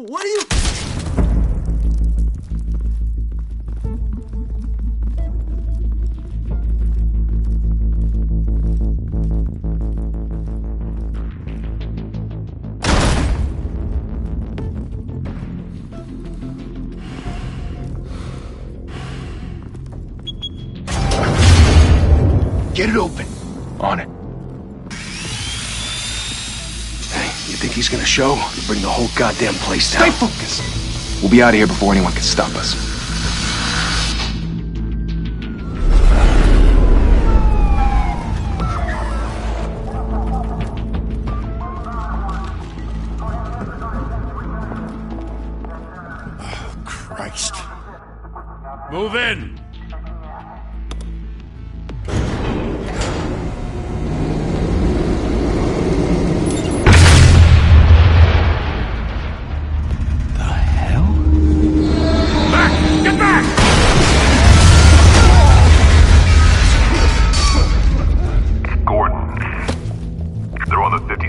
What are you... Get it open. On it. Hey, you think he's gonna show? Bring the whole goddamn place down. Stay focused. We'll be out of here before anyone can stop us. Oh, Christ. Move in!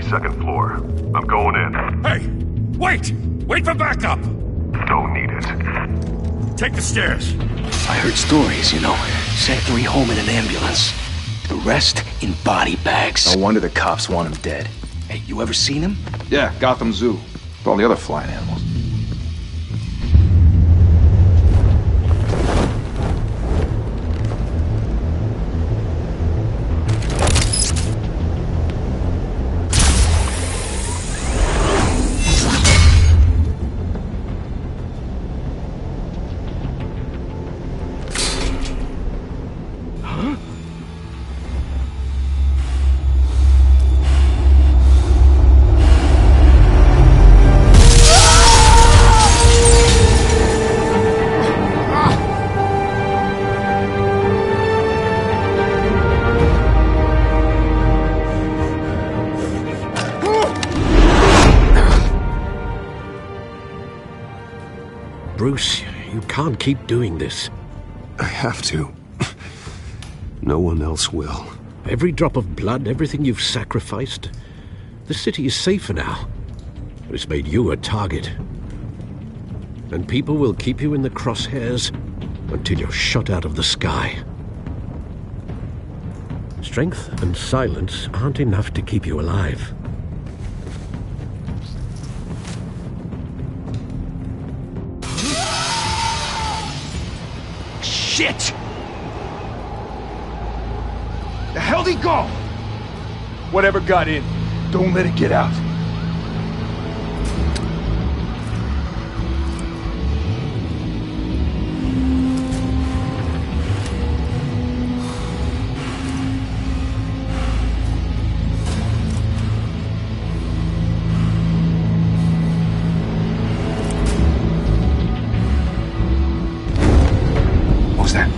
Second floor. I'm going in. Hey! Wait! Wait for backup! Don't need it. Take the stairs. I heard stories, you know. Sent 3 home in an ambulance. The rest in body bags. No wonder the cops want him dead. Hey, you ever seen him? Yeah, Gotham Zoo. With all the other flying animals. Bruce, you can't keep doing this. I have to. No one else will. Every drop of blood, everything you've sacrificed. The city is safer now. But it's made you a target. And people will keep you in the crosshairs until you're shot out of the sky. Strength and silence aren't enough to keep you alive. Shit! The hell'd he go? Whatever got in, don't let it get out. What was that?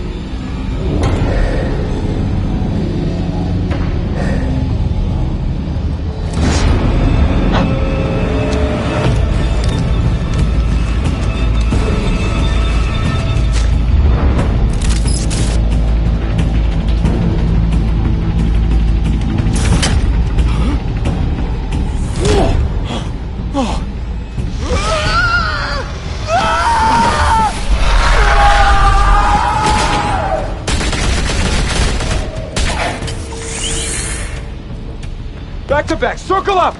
Back to back, circle up!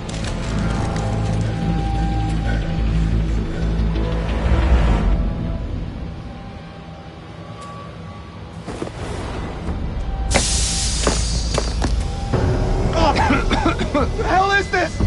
What the hell is this?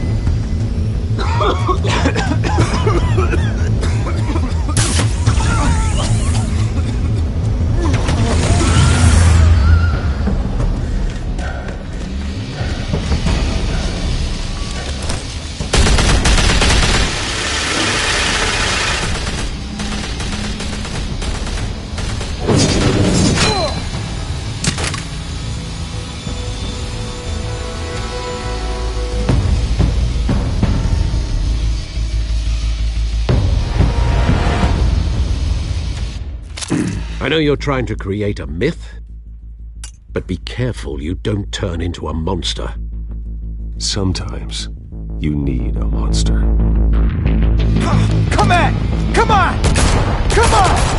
I know you're trying to create a myth, but be careful you don't turn into a monster. Sometimes you need a monster. Come on! Come on! Come on!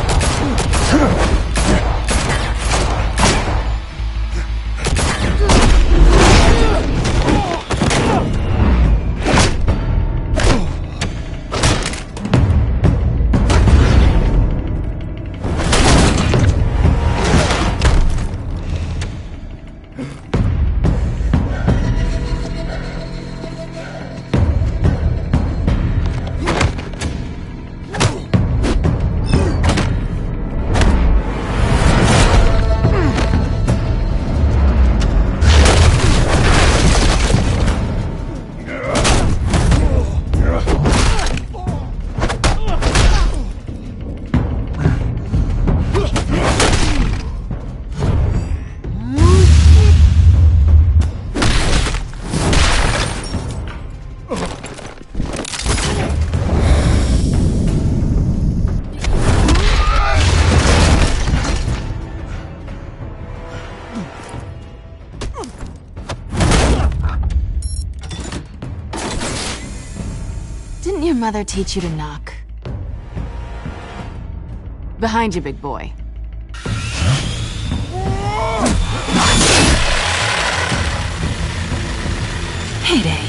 Didn't your mother teach you to knock? Behind you, big boy. Heyday.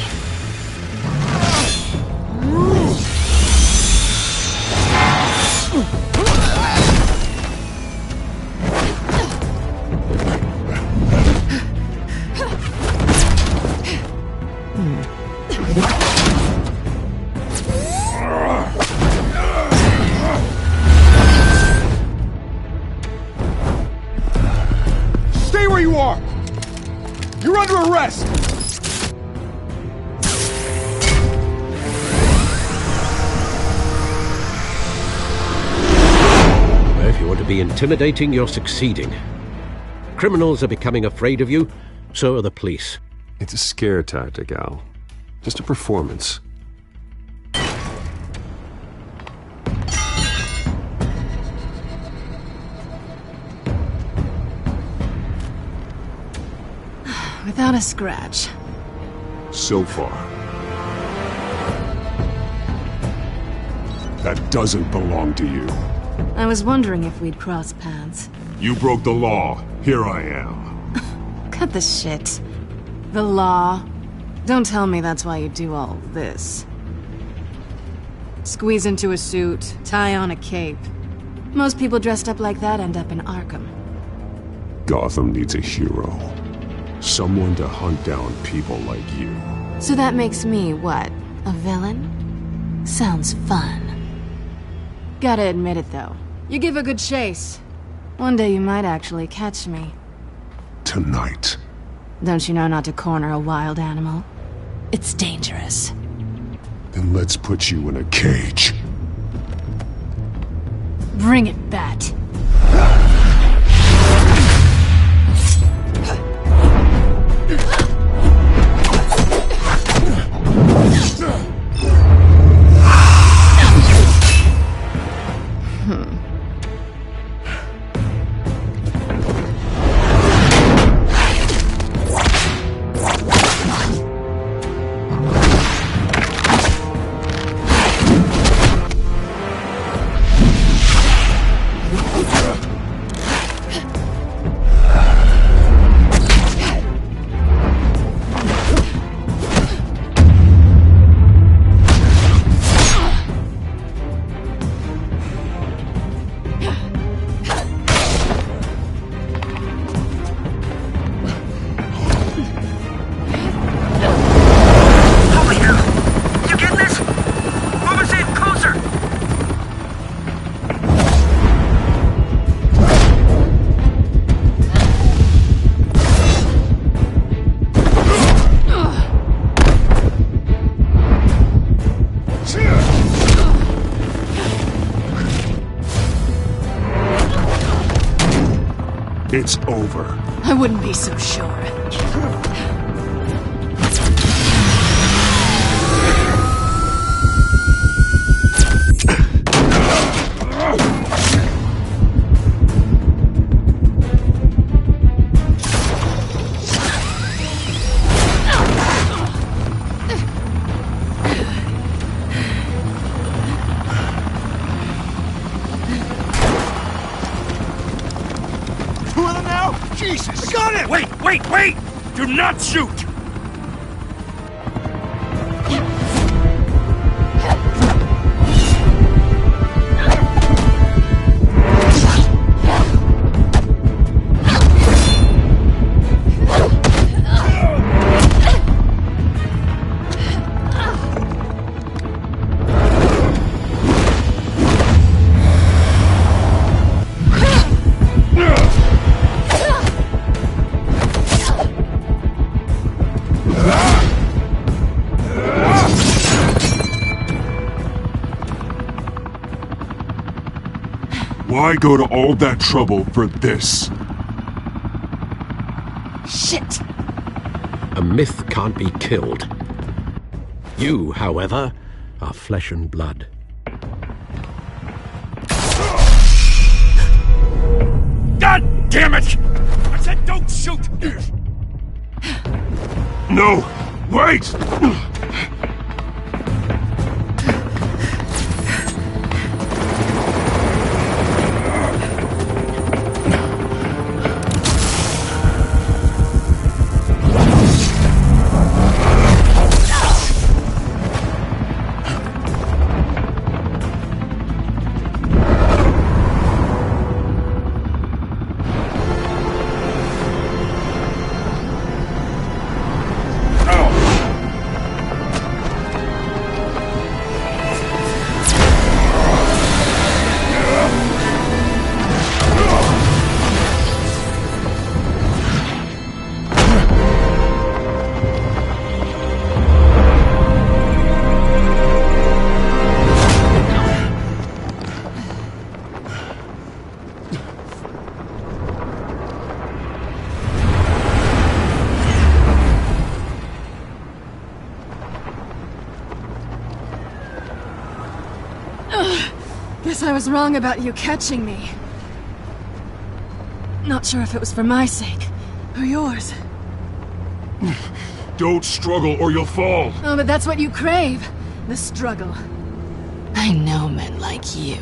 Stay where you are! You're under arrest! If you want to be intimidating, you're succeeding. Criminals are becoming afraid of you, so are the police. It's a scare tactic, Al. Just a performance. Without a scratch. So far. That doesn't belong to you. I was wondering if we'd cross paths. You broke the law. Here I am. Cut the shit. The law. Don't tell me that's why you do all this. Squeeze into a suit, tie on a cape. Most people dressed up like that end up in Arkham. Gotham needs a hero. Someone to hunt down people like you. So that makes me, what, a villain? Sounds fun. Gotta admit it, though. You give a good chase. One day you might actually catch me. Tonight. Don't you know not to corner a wild animal? It's dangerous. Then let's put you in a cage. Bring it, Bat. It's over. I wouldn't be so sure. Jesus! I got him! Wait! Do not shoot! Why go to all that trouble for this? Shit! A myth can't be killed. You, however, are flesh and blood. God damn it! I said don't shoot! No! Wait! Guess I was wrong about you catching me. Not sure if it was for my sake, or yours. Don't struggle or you'll fall. Oh, but that's what you crave. The struggle. I know men like you.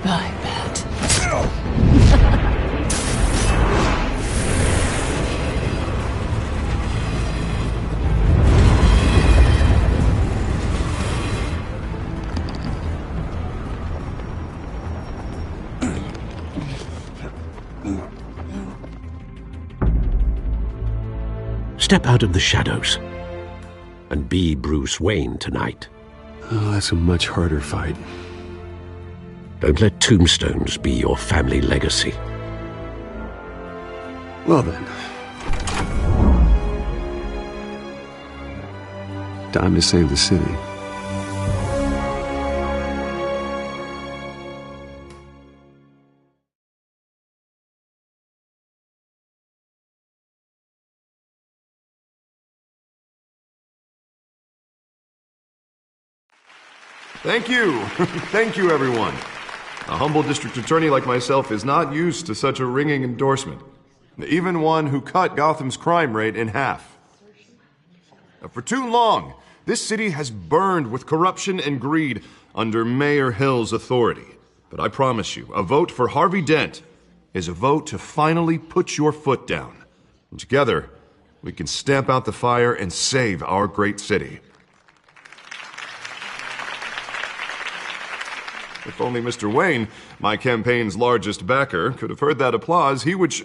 I bet. Step out of the shadows and be Bruce Wayne tonight. Oh, that's a much harder fight. Don't let tombstones be your family legacy. Well then. Time to save the city. Thank you. Thank you, everyone. A humble district attorney like myself is not used to such a ringing endorsement. Even one who cut Gotham's crime rate in half. For too long, this city has burned with corruption and greed under Mayor Hill's authority. But I promise you, a vote for Harvey Dent is a vote to finally put your foot down. And together, we can stamp out the fire and save our great city. If only Mr. Wayne, my campaign's largest backer, could have heard that applause, he would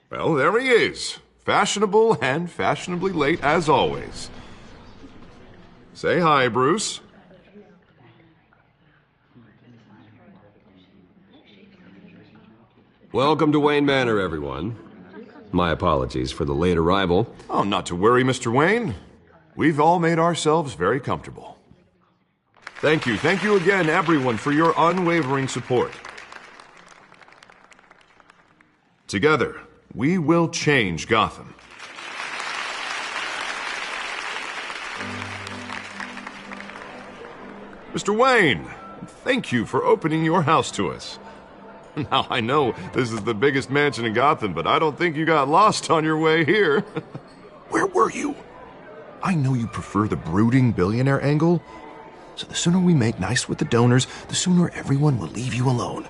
well, there he is. Fashionable and fashionably late as always. Say hi, Bruce. Welcome to Wayne Manor, everyone. My apologies for the late arrival. Oh, not to worry, Mr. Wayne. We've all made ourselves very comfortable. Thank you again, everyone, for your unwavering support. Together, we will change Gotham. Mr. Wayne, thank you for opening your house to us. Now, I know this is the biggest mansion in Gotham, but I don't think you got lost on your way here. Where were you? I know you prefer the brooding billionaire angle, so the sooner we make nice with the donors, the sooner everyone will leave you alone.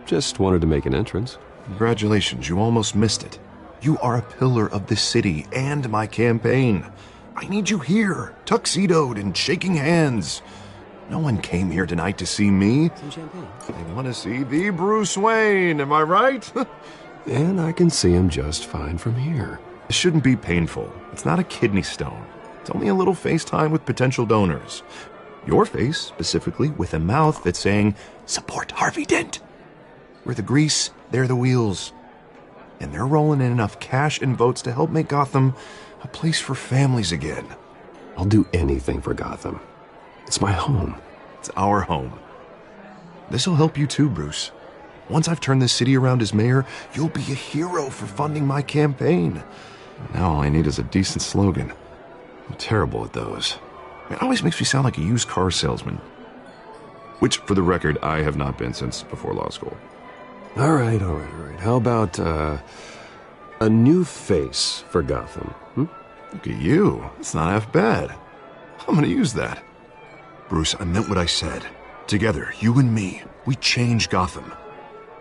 Just wanted to make an entrance. Congratulations, you almost missed it. You are a pillar of this city and my campaign. I need you here, tuxedoed and shaking hands. No one came here tonight to see me. Some champagne. They want to see the Bruce Wayne, am I right? And I can see him just fine from here. It shouldn't be painful. It's not a kidney stone. It's only a little FaceTime with potential donors. Your face, specifically, with a mouth that's saying, support Harvey Dent. We're the grease, they're the wheels. And they're rolling in enough cash and votes to help make Gotham a place for families again. I'll do anything for Gotham. It's my home. It's our home. This'll help you too, Bruce. Once I've turned this city around as mayor, you'll be a hero for funding my campaign. Now all I need is a decent slogan. I'm terrible at those. It always makes me sound like a used car salesman. Which, for the record, I have not been since before law school. All right. How about, a new face for Gotham, Look at you. It's not half bad. I'm gonna use that. Bruce, I meant what I said. Together, you and me, we change Gotham.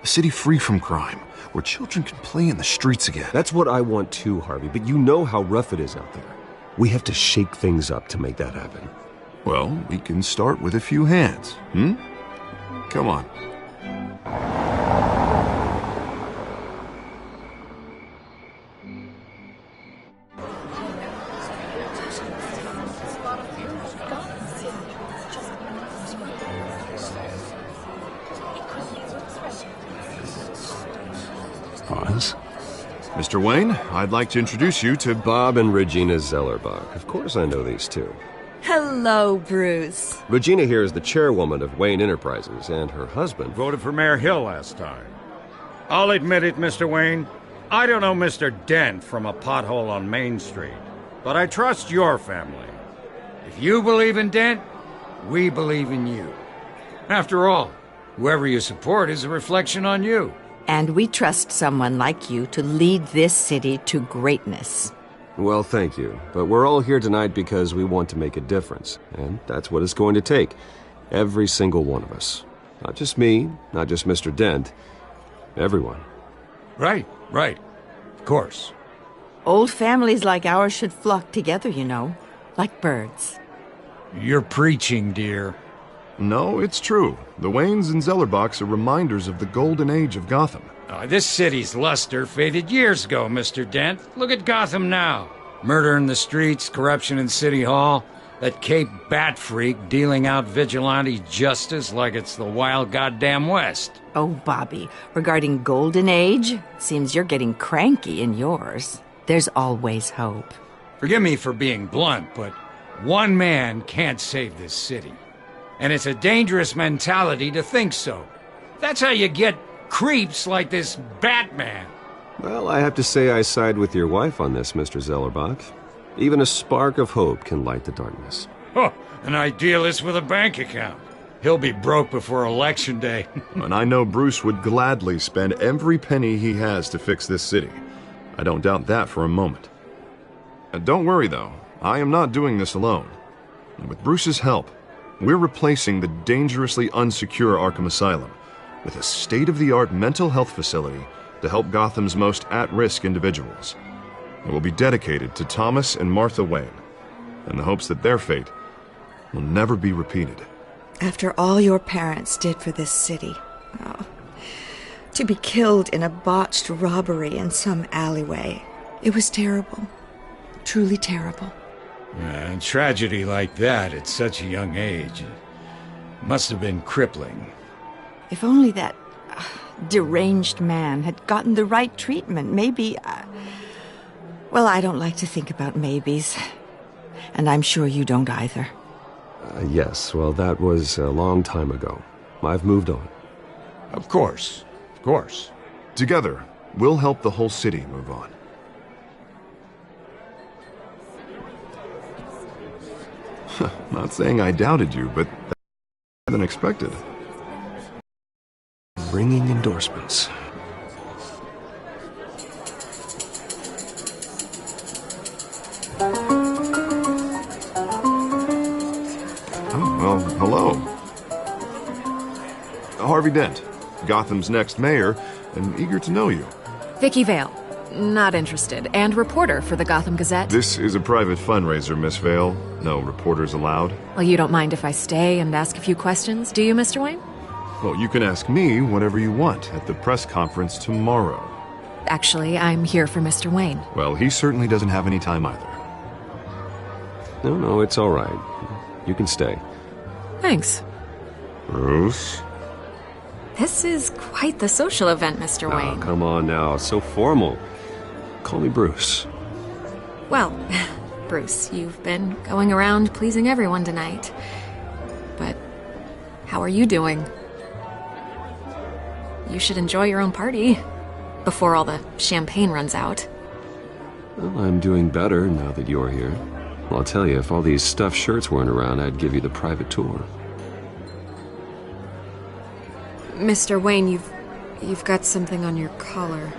A city free from crime, where children can play in the streets again. That's what I want too, Harvey, but you know how rough it is out there. We have to shake things up to make that happen. Well, we can start with a few hands, Come on. Pause. Mr. Wayne, I'd like to introduce you to Bob and Regina Zellerbach. Of course I know these two. Hello, Bruce. Regina here is the chairwoman of Wayne Enterprises, and her husband Voted for Mayor Hill last time. I'll admit it, Mr. Wayne. I don't know Mr. Dent from a pothole on Main Street, but I trust your family. If you believe in Dent, we believe in you. After all, whoever you support is a reflection on you. And we trust someone like you to lead this city to greatness. Well, thank you. But we're all here tonight because we want to make a difference. And that's what it's going to take. Every single one of us. Not just me, not just Mr. Dent. Everyone. Right. Of course. Old families like ours should flock together, you know, like birds. You're preaching, dear. No, it's true. The Waynes and Zellerbachs are reminders of the golden age of Gotham. This city's luster faded years ago, Mr. Dent. Look at Gotham now. Murder in the streets, corruption in City Hall, that Cape Bat freak dealing out vigilante justice like it's the wild goddamn West. Oh, Bobby, regarding Golden Age, seems you're getting cranky in yours. There's always hope. Forgive me for being blunt, but one man can't save this city. And it's a dangerous mentality to think so. That's how you get creeps like this Batman. Well, I have to say I side with your wife on this, Mr. Zellerbach. Even a spark of hope can light the darkness. Oh, an idealist with a bank account. He'll be broke before Election Day. And I know Bruce would gladly spend every penny he has to fix this city. I don't doubt that for a moment. Don't worry, though. I am not doing this alone. And with Bruce's help, we're replacing the dangerously unsecure Arkham Asylum with a state-of-the-art mental health facility to help Gotham's most at-risk individuals. It will be dedicated to Thomas and Martha Wayne, in the hopes that their fate will never be repeated. After all your parents did for this city, to be killed in a botched robbery in some alleyway, it was terrible. Truly terrible. A tragedy like that at such a young age must have been crippling. If only that deranged man had gotten the right treatment, maybe... well, I don't like to think about maybes. And I'm sure you don't either. Yes, well, that was a long time ago. I've moved on. Of course. Together, we'll help the whole city move on. Not saying I doubted you, but that's better than expected. Bringing endorsements. Oh, well, hello. Harvey Dent. Gotham's next mayor, and eager to know you. Vicky Vale. Not interested. And reporter for the Gotham Gazette. This is a private fundraiser, Miss Vale. No reporters allowed. Well, you don't mind if I stay and ask a few questions, do you, Mr. Wayne? Well, you can ask me whatever you want at the press conference tomorrow. Actually, I'm here for Mr. Wayne. Well, he certainly doesn't have any time either. No, it's all right. You can stay. Thanks. Bruce? This is quite the social event, Mr. Wayne. Oh, come on now. So formal. Call me Bruce. Well, Bruce, you've been going around pleasing everyone tonight. But how are you doing? You should enjoy your own party before all the champagne runs out. Well, I'm doing better now that you're here. Well, I'll tell you, if all these stuffed shirts weren't around, I'd give you the private tour. Mr. Wayne, you've got something on your collar.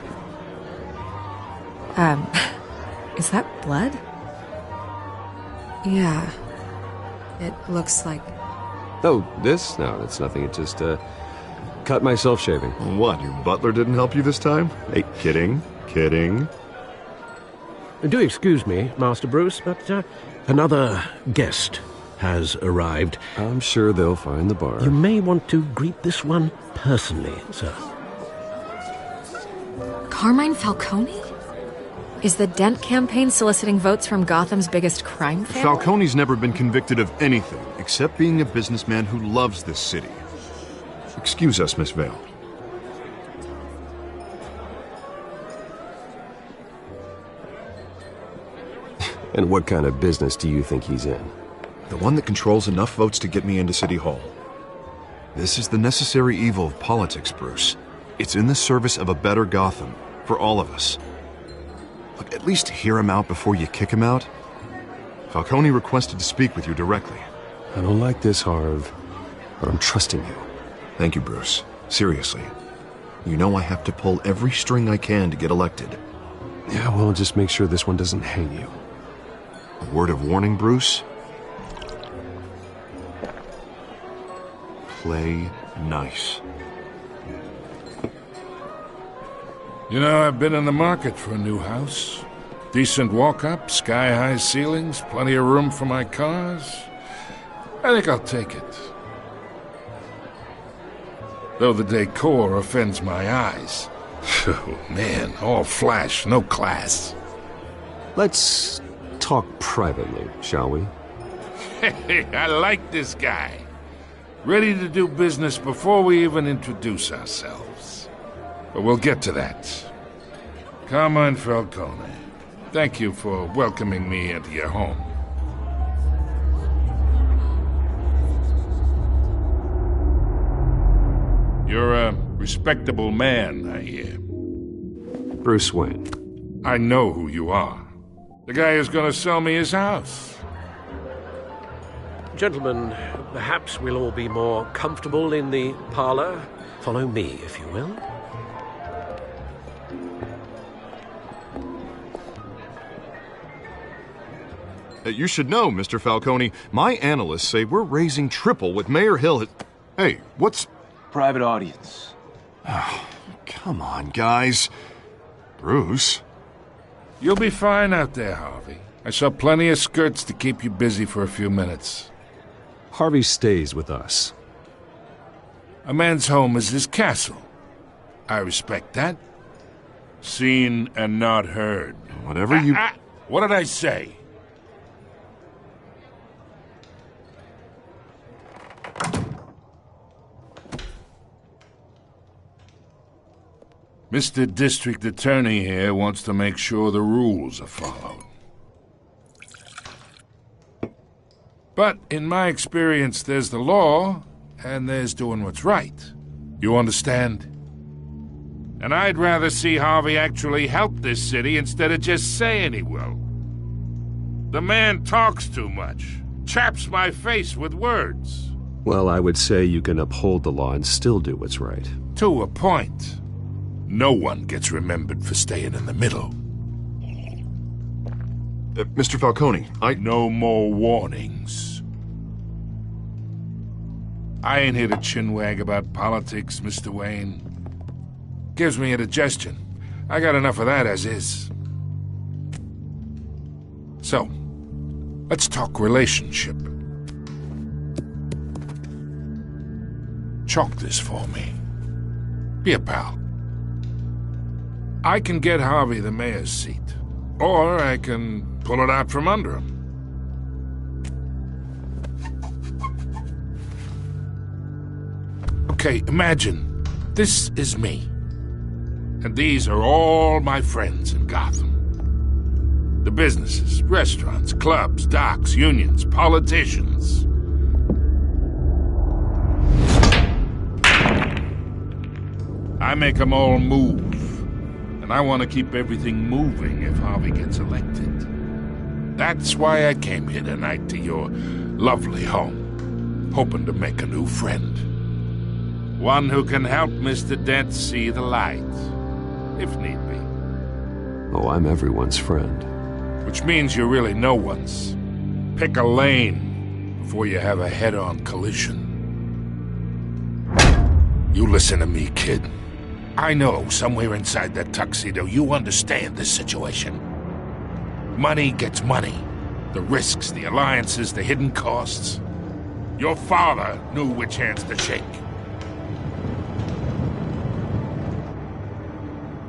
Is that blood? Yeah. It looks like... Oh, this? No, that's nothing. It just, cut myself shaving. What, your butler didn't help you this time? Hey, kidding. Do excuse me, Master Bruce, but another guest has arrived. I'm sure they'll find the bar. You may want to greet this one personally, sir. Carmine Falcone? Is the Dent campaign soliciting votes from Gotham's biggest crime family? Falcone's never been convicted of anything except being a businessman who loves this city. Excuse us, Miss Vale. And what kind of business do you think he's in? The one that controls enough votes to get me into City Hall. This is the necessary evil of politics, Bruce. It's in the service of a better Gotham, for all of us. Look, at least hear him out before you kick him out. Falcone requested to speak with you directly. I don't like this, Harv, but I'm trusting you. Thank you, Bruce. Seriously. You know I have to pull every string I can to get elected. Yeah, well, just make sure this one doesn't hang you. A word of warning, Bruce? Play nice. You know, I've been in the market for a new house. Decent walk-up, sky-high ceilings, plenty of room for my cars. I think I'll take it. Though the decor offends my eyes. Oh, man, all flash, no class. Let's talk privately, shall we? Hey, I like this guy. Ready to do business before we even introduce ourselves. But we'll get to that. Carmine Falcone, thank you for welcoming me into your home. You're a respectable man, I hear. Bruce Wayne. I know who you are. The guy who's going to sell me his house. Gentlemen, perhaps we'll all be more comfortable in the parlor. Follow me, if you will. You should know, Mr. Falcone, my analysts say we're raising triple what Mayor Hill has... Hey, what's... Private audience. Oh, come on, guys. Bruce? You'll be fine out there, Harvey. I saw plenty of skirts to keep you busy for a few minutes. Harvey stays with us. A man's home is his castle. I respect that. Seen and not heard. Whatever you... What did I say? Mr. District Attorney here wants to make sure the rules are followed. But in my experience, there's the law, and there's doing what's right. You understand? And I'd rather see Harvey actually help this city instead of just saying he will. The man talks too much, chaps my face with words. Well, I would say you can uphold the law and still do what's right. To a point. No one gets remembered for staying in the middle. Mr. Falcone, No more warnings. I ain't here to chinwag about politics, Mr. Wayne. Gives me indigestion. I got enough of that as is. So, let's talk relationship. Chalk this for me. Be a pal. I can get Harvey the mayor's seat, or I can pull it out from under him. Okay, imagine this is me, and these are all my friends in Gotham. The businesses, restaurants, clubs, docks, unions, politicians. I make them all move. And I want to keep everything moving if Harvey gets elected. That's why I came here tonight to your lovely home, hoping to make a new friend. One who can help Mr. Dent see the light, if need be. Oh, I'm everyone's friend. Which means you're really no one's. Pick a lane before you have a head-on collision. You listen to me, kid. I know somewhere inside that tuxedo you understand this situation. Money gets money. The risks, the alliances, the hidden costs. Your father knew which hands to shake.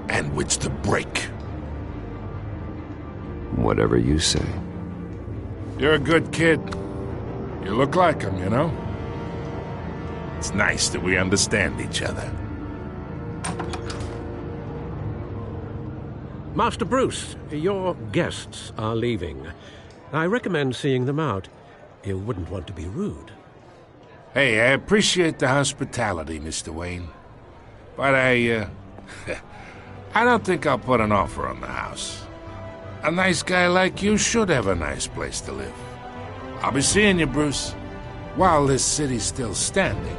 And which to break. Whatever you say. You're a good kid. You look like him, you know? It's nice that we understand each other. Master Bruce, your guests are leaving. I recommend seeing them out. You wouldn't want to be rude. Hey, I appreciate the hospitality, Mr. Wayne. But I don't think I'll put an offer on the house. A nice guy like you should have a nice place to live. I'll be seeing you, Bruce, while this city's still standing.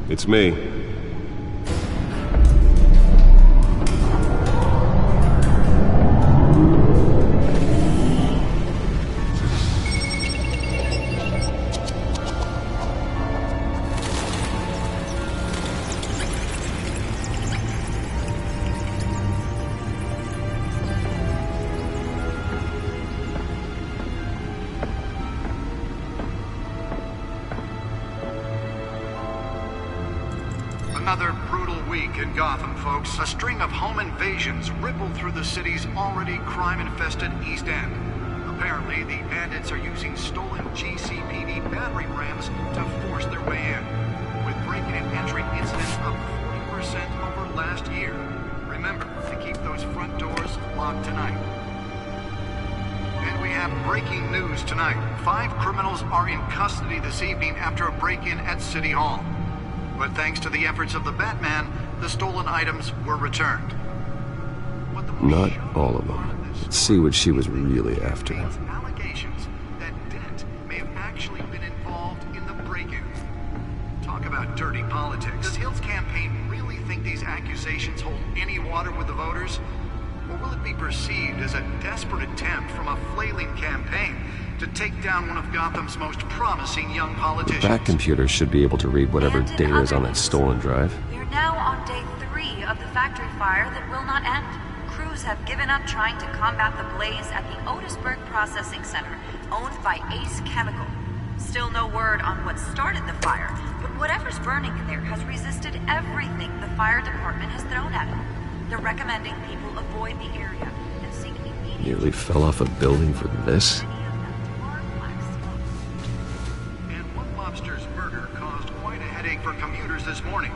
It's me. Another brutal week in Gotham, folks. A string of home invasions rippled through the city's already crime-infested East End. Apparently, the bandits are using stolen GCPD battering rams to force their way in, with breaking and entry incidents up 40% over last year. Remember to keep those front doors locked tonight. And we have breaking news tonight. 5 criminals are in custody this evening after a break-in at City Hall. But thanks to the efforts of the Batman, the stolen items were returned. Not all of them. Let's see what she was really after. Allegations that Dent may have actually been involved in the break-in. Talk about dirty politics. Does Hill's campaign really think these accusations hold any water with the voters? Or will it be perceived as a desperate attempt from a flailing campaign to take down one of Gotham's most promising young politicians? That computer should be able to read whatever data is on that stolen drive. We are now on day 3 of the factory fire that will not end. Crews have given up trying to combat the blaze at the Otisburg Processing Center, owned by Ace Chemical. Still no word on what started the fire, but whatever's burning in there has resisted everything the fire department has thrown at it. They're recommending people avoid the area and seek immediate... Nearly fell off a building for this? And one mobster's murder this morning.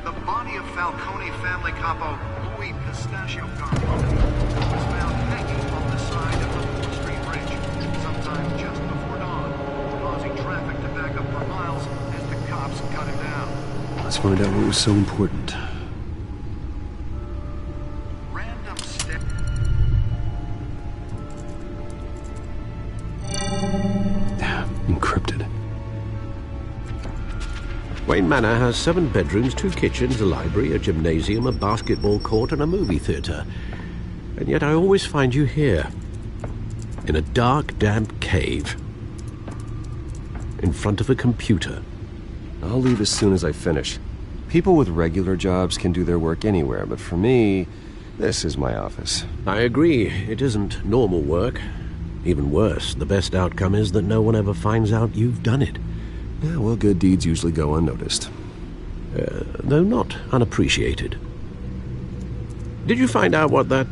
The body of Falcone family capo Louis Pistachio Garbo was found hanging on the side of the 4th Street Bridge sometime just before dawn, causing traffic to back up for miles as the cops cut him down. Let's find out what was so important. Random step. Encrypted. Wayne Manor has 7 bedrooms, 2 kitchens, a library, a gymnasium, a basketball court, and a movie theatre. And yet I always find you here. In a dark, damp cave. In front of a computer. I'll leave as soon as I finish. People with regular jobs can do their work anywhere, but for me, this is my office. I agree. It isn't normal work. Even worse, the best outcome is that no one ever finds out you've done it. Yeah, well, good deeds usually go unnoticed. Though not unappreciated. Did you find out what that,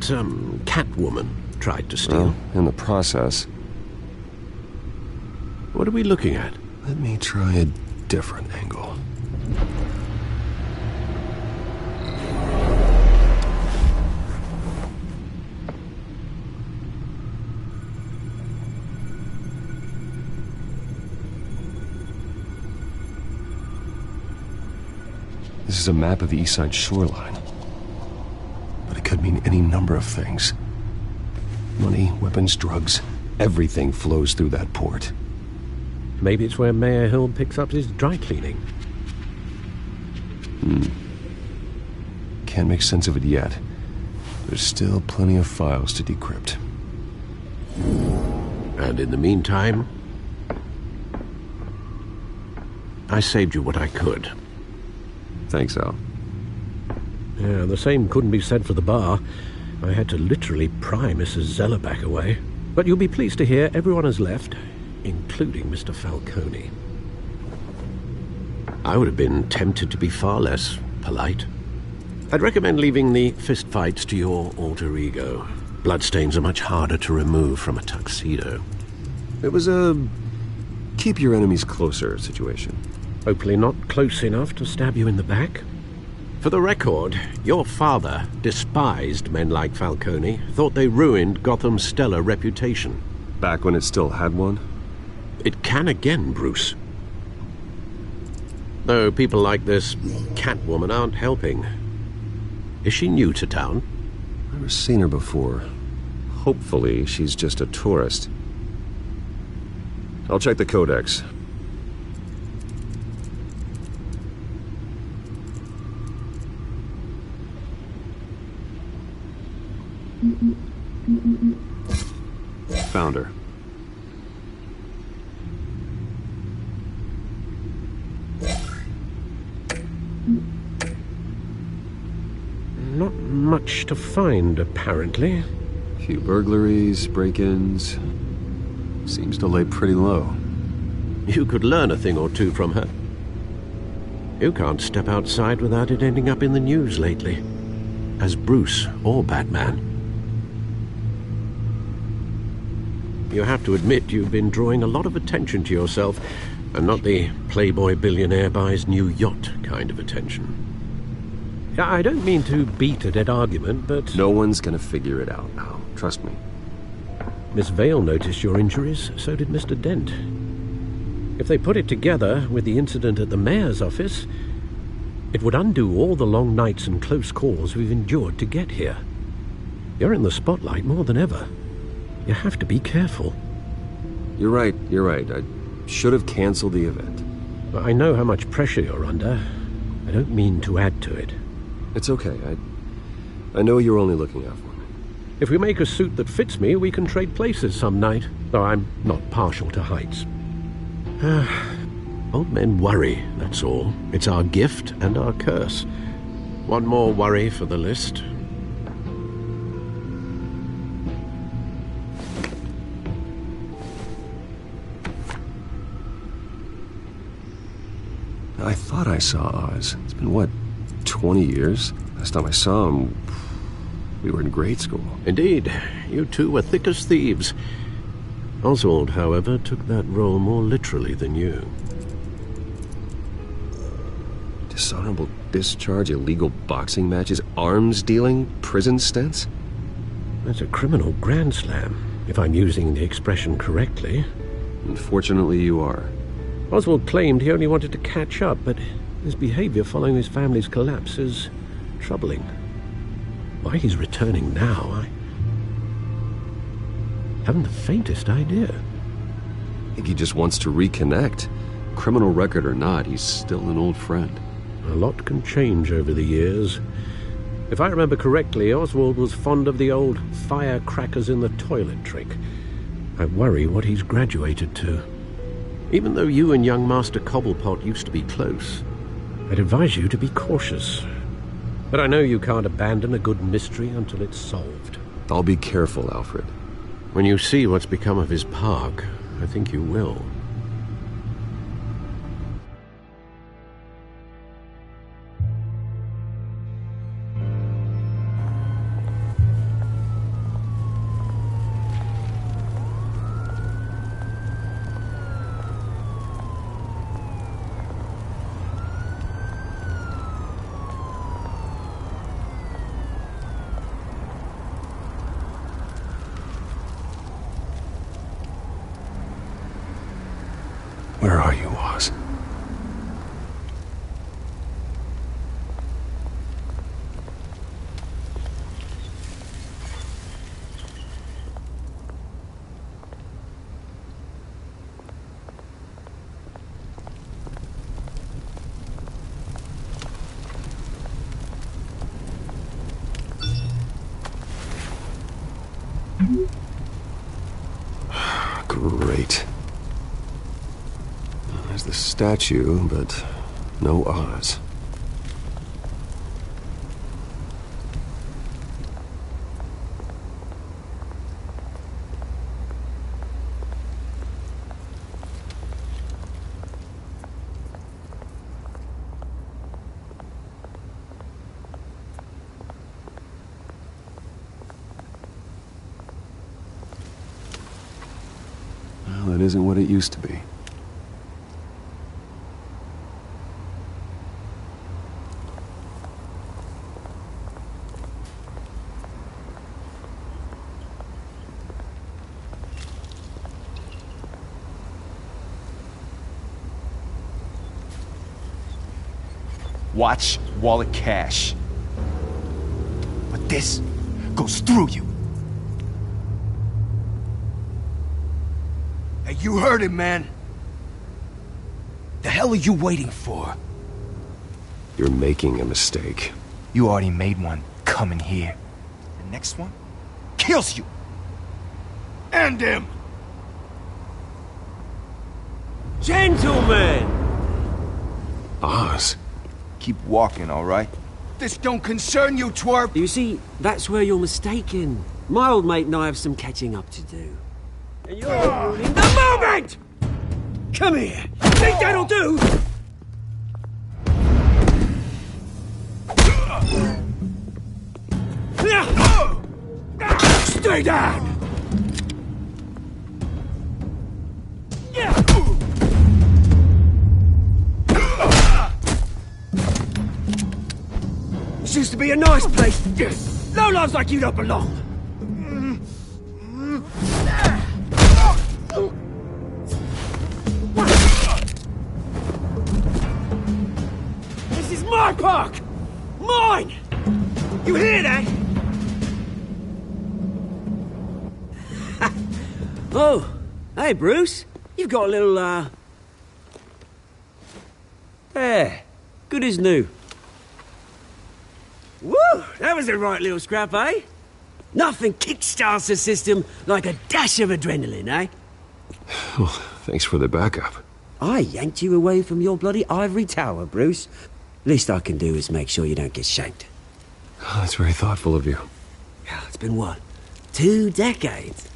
Catwoman tried to steal? Well, in the process. What are we looking at? Let me try a different angle. This is a map of the East Side shoreline. But it could mean any number of things. Money, weapons, drugs, everything flows through that port. Maybe it's where Mayor Hill picks up his dry cleaning. Can't make sense of it yet. There's still plenty of files to decrypt. And in the meantime, I saved you what I could. Thanks, Al. Yeah, the same couldn't be said for the bar. I had to literally pry Mrs. Zellerback away. But you'll be pleased to hear everyone has left, including Mr. Falcone. I would have been tempted to be far less polite. I'd recommend leaving the fistfights to your alter ego. Bloodstains are much harder to remove from a tuxedo. It was a keep your enemies closer situation. Hopefully not close enough to stab you in the back. For the record, your father despised men like Falcone, thought they ruined Gotham's stellar reputation. Back when it still had one? It can again, Bruce. Though people like this Catwoman aren't helping. Is she new to town? Never seen her before. Hopefully she's just a tourist. I'll check the codex. Found her. Not much to find, apparently. A few burglaries, break-ins. Seems to lay pretty low. You could learn a thing or two from her. You can't step outside without it ending up in the news lately. As Bruce or Batman. You have to admit you've been drawing a lot of attention to yourself, and not the playboy billionaire buys new yacht kind of attention. I don't mean to beat a dead argument, but... No one's gonna figure it out now. Trust me. Miss Vale noticed your injuries, so did Mr. Dent. If they put it together with the incident at the mayor's office, it would undo all the long nights and close calls we've endured to get here. You're in the spotlight more than ever. You have to be careful. You're right. I should have canceled the event. I know how much pressure you're under. I don't mean to add to it. It's okay. I know you're only looking out for me. If we make a suit that fits me, we can trade places some night, though I'm not partial to heights. Old men worry, that's all. It's our gift and our curse. One more worry for the list. I thought I saw Oz. It's been, what, 20 years? Last time I saw him, we were in grade school. Indeed. You two were thick as thieves. Oswald, however, took that role more literally than you. dishonorable discharge, illegal boxing matches, arms dealing, prison stints? That's a criminal grand slam, if I'm using the expression correctly. Unfortunately, you are. Oswald claimed he only wanted to catch up, but his behavior following his family's collapse is troubling. Why he's returning now, I haven't the faintest idea. I think he just wants to reconnect. Criminal record or not, he's still an old friend. A lot can change over the years. If I remember correctly, Oswald was fond of the old firecrackers in the toilet trick. I worry what he's graduated to. Even though you and young Master Cobblepot used to be close, I'd advise you to be cautious. But I know you can't abandon a good mystery until it's solved. I'll be careful, Alfred. When you see what's become of his park, I think you will. Where are you, Oz? Great. There's the statue, but no Oz. Well, it isn't what it used to be. Watch wallet cash. But this goes through you. Hey, you heard him, man. The hell are you waiting for? You're making a mistake. You already made one coming here. The next one kills you. End him! Gentlemen! Oz. Keep walking, all right? This don't concern you, twerp! You see, that's where you're mistaken. My old mate and I have some catching up to do. And you're ruining the moment! Come here! Think that'll do? Stay down! This used to be a nice place. No lives like you don't belong. This is my park! Mine! You hear that? Oh, hey, Bruce. You've got a little, There. Good as new. Woo! That was a right little scrap, eh? Nothing kickstarts the system like a dash of adrenaline, eh? Well, thanks for the backup. I yanked you away from your bloody ivory tower, Bruce. Least I can do is make sure you don't get shanked. Oh, that's very thoughtful of you. Yeah, it's been what? 2 decades?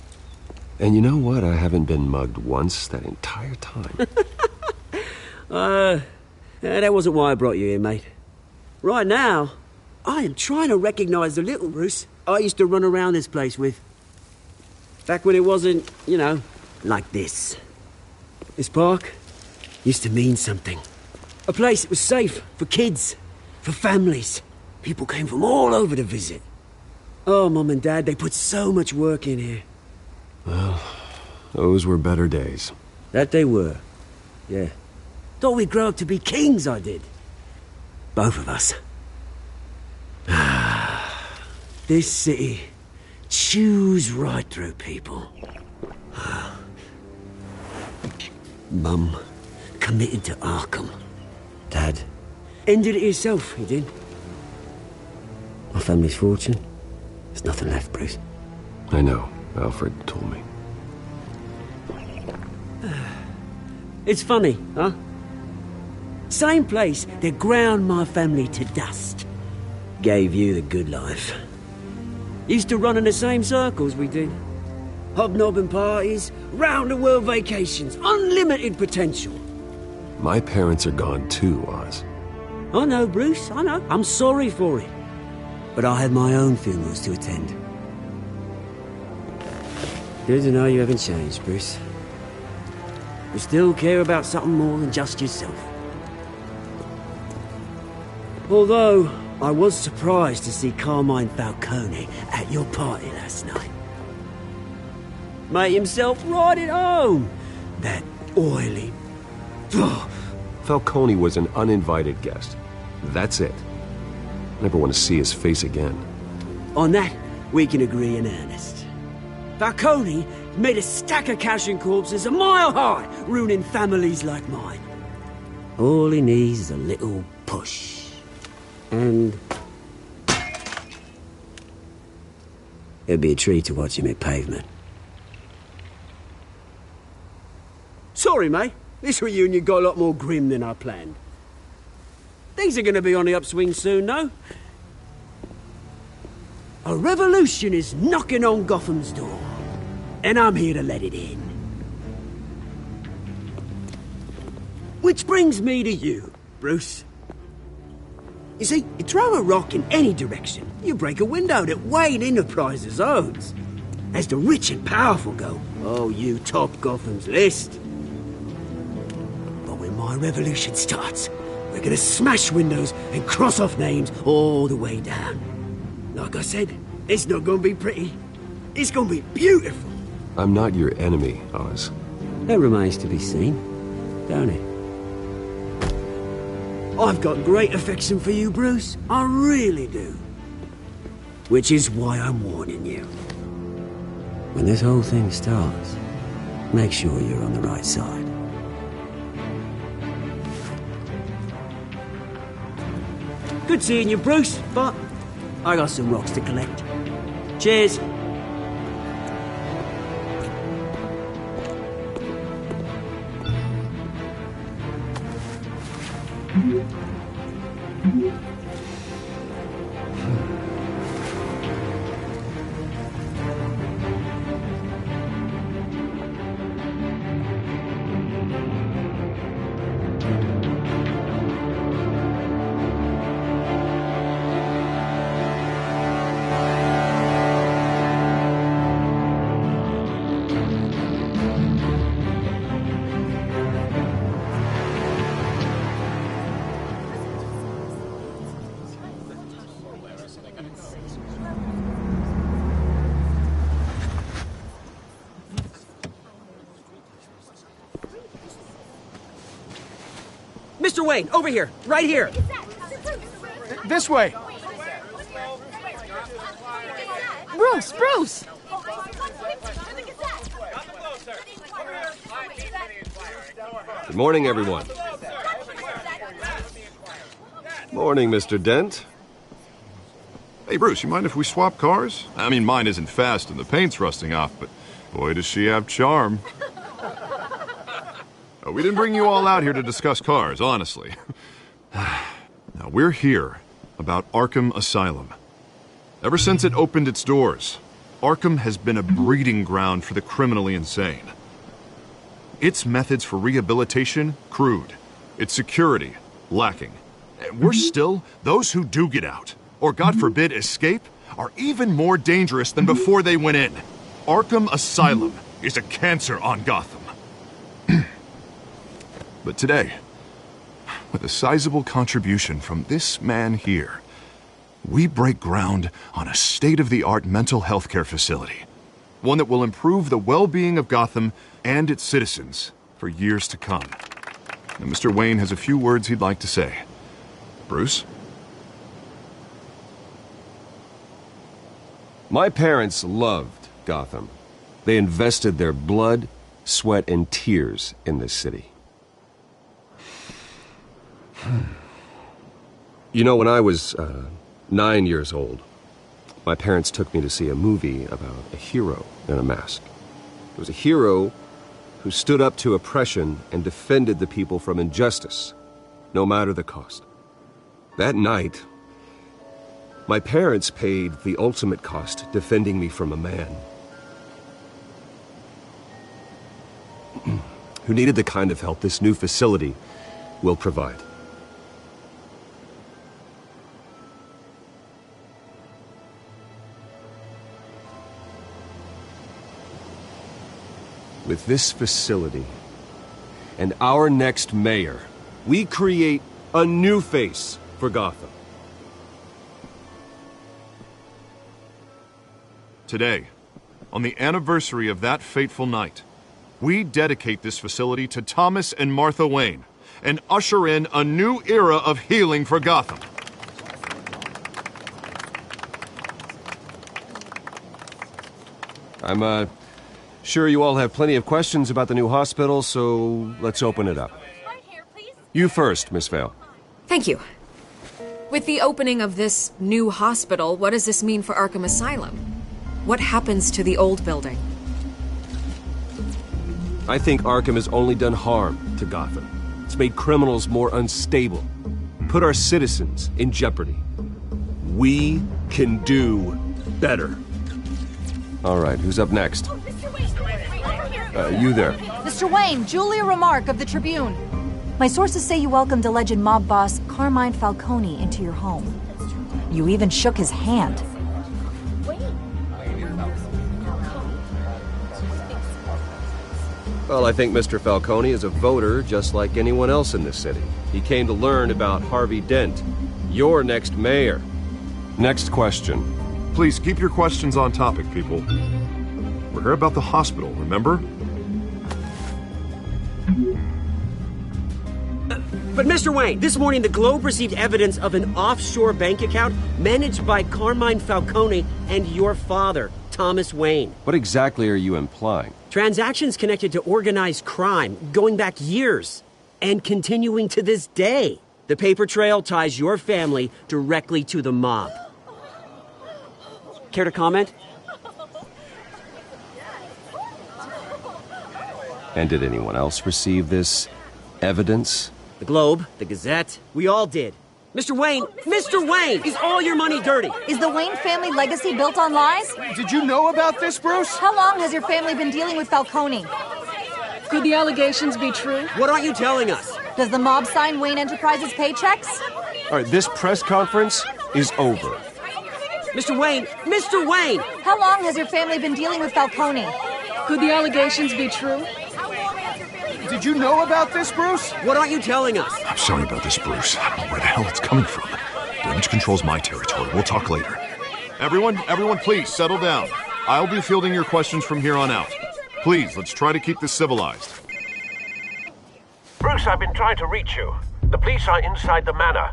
And you know what? I haven't been mugged once that entire time. That wasn't why I brought you here, mate. Right now, I am trying to recognize the little Bruce I used to run around this place with. Back when it wasn't, you know, like this. This park used to mean something. A place that was safe for kids, for families. People came from all over to visit. Oh, Mum and Dad, they put so much work in here. Well, those were better days. That they were. Yeah. Thought we'd grow up to be kings, I did. Both of us. This city chews right through people. Mum committed to Arkham. Dad ended it himself, he did. My family's fortune. There's nothing left, Bruce. I know. Alfred told me. It's funny, huh? Same place that ground my family to dust. Gave you the good life. Used to run in the same circles we did. Hobnobbing parties, round-the-world vacations, unlimited potential. My parents are gone too, Oz. I know, Bruce, I know. I'm sorry for it. But I had my own funerals to attend. Good to know you haven't changed, Bruce. You still care about something more than just yourself. Although, I was surprised to see Carmine Falcone at your party last night. Made himself right at home. That oily... Falcone was an uninvited guest. That's it. Never want to see his face again. On that, we can agree in earnest. Falcone made a stack of cash and corpses a mile high, ruining families like mine. All he needs is a little push. And... it'd be a treat to watch him hit pavement. Sorry, mate. This reunion got a lot more grim than I planned. Things are going to be on the upswing soon, though. A revolution is knocking on Gotham's door. And I'm here to let it in. Which brings me to you, Bruce. You see, you throw a rock in any direction, you break a window that Wayne Enterprises owns. As the rich and powerful go, oh, you top Gotham's list. But when my revolution starts, we're gonna smash windows and cross off names all the way down. Like I said, it's not gonna be pretty. It's gonna be beautiful. I'm not your enemy, Oz. That remains to be seen, don't it? I've got great affection for you, Bruce. I really do. Which is why I'm warning you. When this whole thing starts, make sure you're on the right side. Good seeing you, Bruce, but I got some rocks to collect. Cheers. Mr. Wayne, over here, right here. This way. Bruce, Bruce! Good morning, everyone. Morning, Mr. Dent. Hey, Bruce, you mind if we swap cars? I mean, mine isn't fast and the paint's rusting off, but boy, does she have charm. We didn't bring you all out here to discuss cars, honestly. Now, we're here about Arkham Asylum. Ever since it opened its doors, Arkham has been a breeding ground for the criminally insane. Its methods for rehabilitation, crude. Its security, lacking. And worse still, those who do get out, or God forbid escape, are even more dangerous than before they went in. Arkham Asylum is a cancer on Gotham. But today, with a sizable contribution from this man here, we break ground on a state-of-the-art mental health care facility. One that will improve the well-being of Gotham and its citizens for years to come. Now, Mr. Wayne has a few words he'd like to say. Bruce? My parents loved Gotham. They invested their blood, sweat, and tears in this city. You know, when I was 9 years old, my parents took me to see a movie about a hero in a mask. It was a hero who stood up to oppression and defended the people from injustice, no matter the cost. That night, my parents paid the ultimate cost defending me from a man who needed the kind of help this new facility will provide. With this facility and our next mayor, we create a new face for Gotham. Today, on the anniversary of that fateful night, we dedicate this facility to Thomas and Martha Wayne and usher in a new era of healing for Gotham. I'm sure you all have plenty of questions about the new hospital, so let's open it up. You first, Miss Vale. Thank you. With the opening of this new hospital, what does this mean for Arkham Asylum? What happens to the old building? I think Arkham has only done harm to Gotham. It's made criminals more unstable, put our citizens in jeopardy. We can do better. All right, who's up next? You there. Mr. Wayne, Julia Remark of the Tribune. My sources say you welcomed alleged mob boss Carmine Falcone into your home. You even shook his hand. Well, I think Mr. Falcone is a voter just like anyone else in this city. He came to learn about Harvey Dent, your next mayor. Next question. Please keep your questions on topic, people. We're here about the hospital, remember? But Mr. Wayne, this morning the Globe received evidence of an offshore bank account managed by Carmine Falcone and your father, Thomas Wayne. What exactly are you implying? Transactions connected to organized crime going back years and continuing to this day. The paper trail ties your family directly to the mob. Care to comment? And did anyone else receive this evidence? The Globe, the Gazette, we all did. Mr. Wayne, is all your money dirty? Is the Wayne family legacy built on lies? Did you know about this, Bruce? How long has your family been dealing with Falcone? Could the allegations be true? What aren't you telling us? Does the mob sign Wayne Enterprises paychecks? All right, this press conference is over. Mr. Wayne! How long has your family been dealing with Falcone? Could the allegations be true? Did you know about this, Bruce? What aren't you telling us? I'm sorry about this, Bruce. I don't know where the hell it's coming from. Damage control's my territory. We'll talk later. Everyone, please, settle down. I'll be fielding your questions from here on out. Please, let's try to keep this civilized. Bruce, I've been trying to reach you. The police are inside the manor.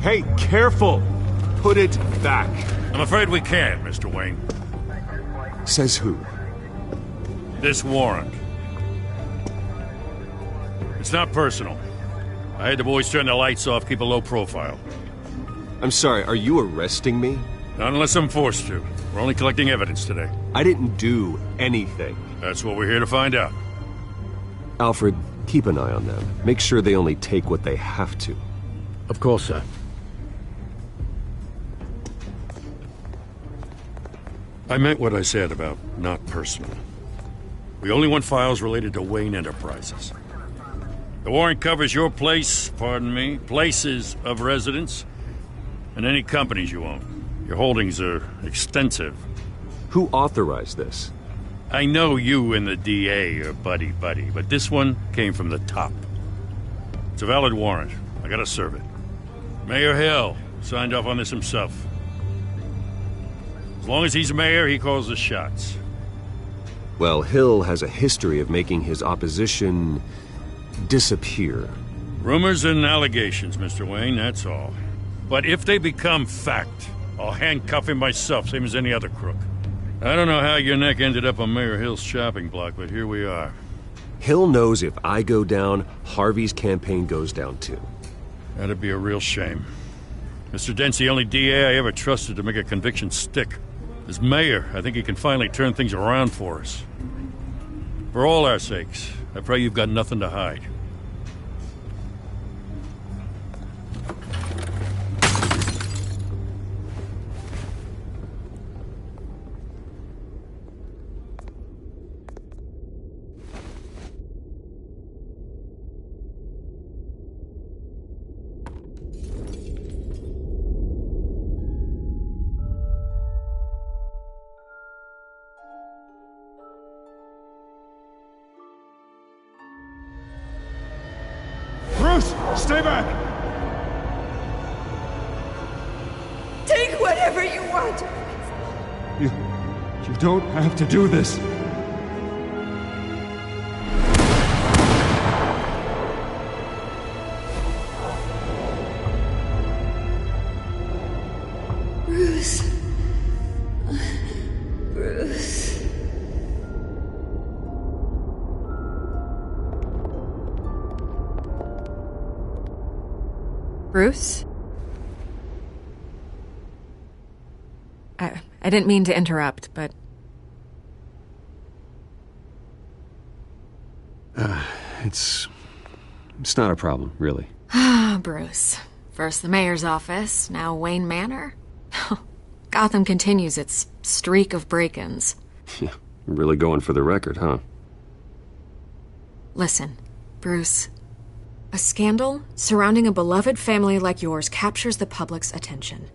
Hey, careful! Put it back. I'm afraid we can't, Mr. Wayne. Says who? This warrant. It's not personal. I had the boys turn the lights off, keep a low profile. I'm sorry, are you arresting me? Not unless I'm forced to. We're only collecting evidence today. I didn't do anything. That's what we're here to find out. Alfred, keep an eye on them. Make sure they only take what they have to. Of course, sir. I meant what I said about not personal. We only want files related to Wayne Enterprises. The warrant covers your place, pardon me, places of residence, and any companies you own. Your holdings are extensive. Who authorized this? I know you and the DA are buddy-buddy, but this one came from the top. It's a valid warrant. I gotta serve it. Mayor Hill signed off on this himself. As long as he's mayor, he calls the shots. Well, Hill has a history of making his opposition disappear. Rumors and allegations, Mr. Wayne, that's all. But if they become fact, I'll handcuff him myself, same as any other crook. I don't know how your neck ended up on Mayor Hill's shopping block, but here we are. Hill knows if I go down, Harvey's campaign goes down too. That'd be a real shame. Mr. Dent's the only DA I ever trusted to make a conviction stick. As mayor, I think he can finally turn things around for us. For all our sakes, I pray you've got nothing to hide. Bruce, stay back! Take whatever you want. You don't have to do this. Bruce. Bruce. Bruce? I didn't mean to interrupt, but... It's not a problem, really. Ah, Bruce. First the mayor's office, now Wayne Manor. Gotham continues its streak of break-ins. Yeah, really going for the record, huh? Listen, Bruce. A scandal surrounding a beloved family like yours captures the public's attention.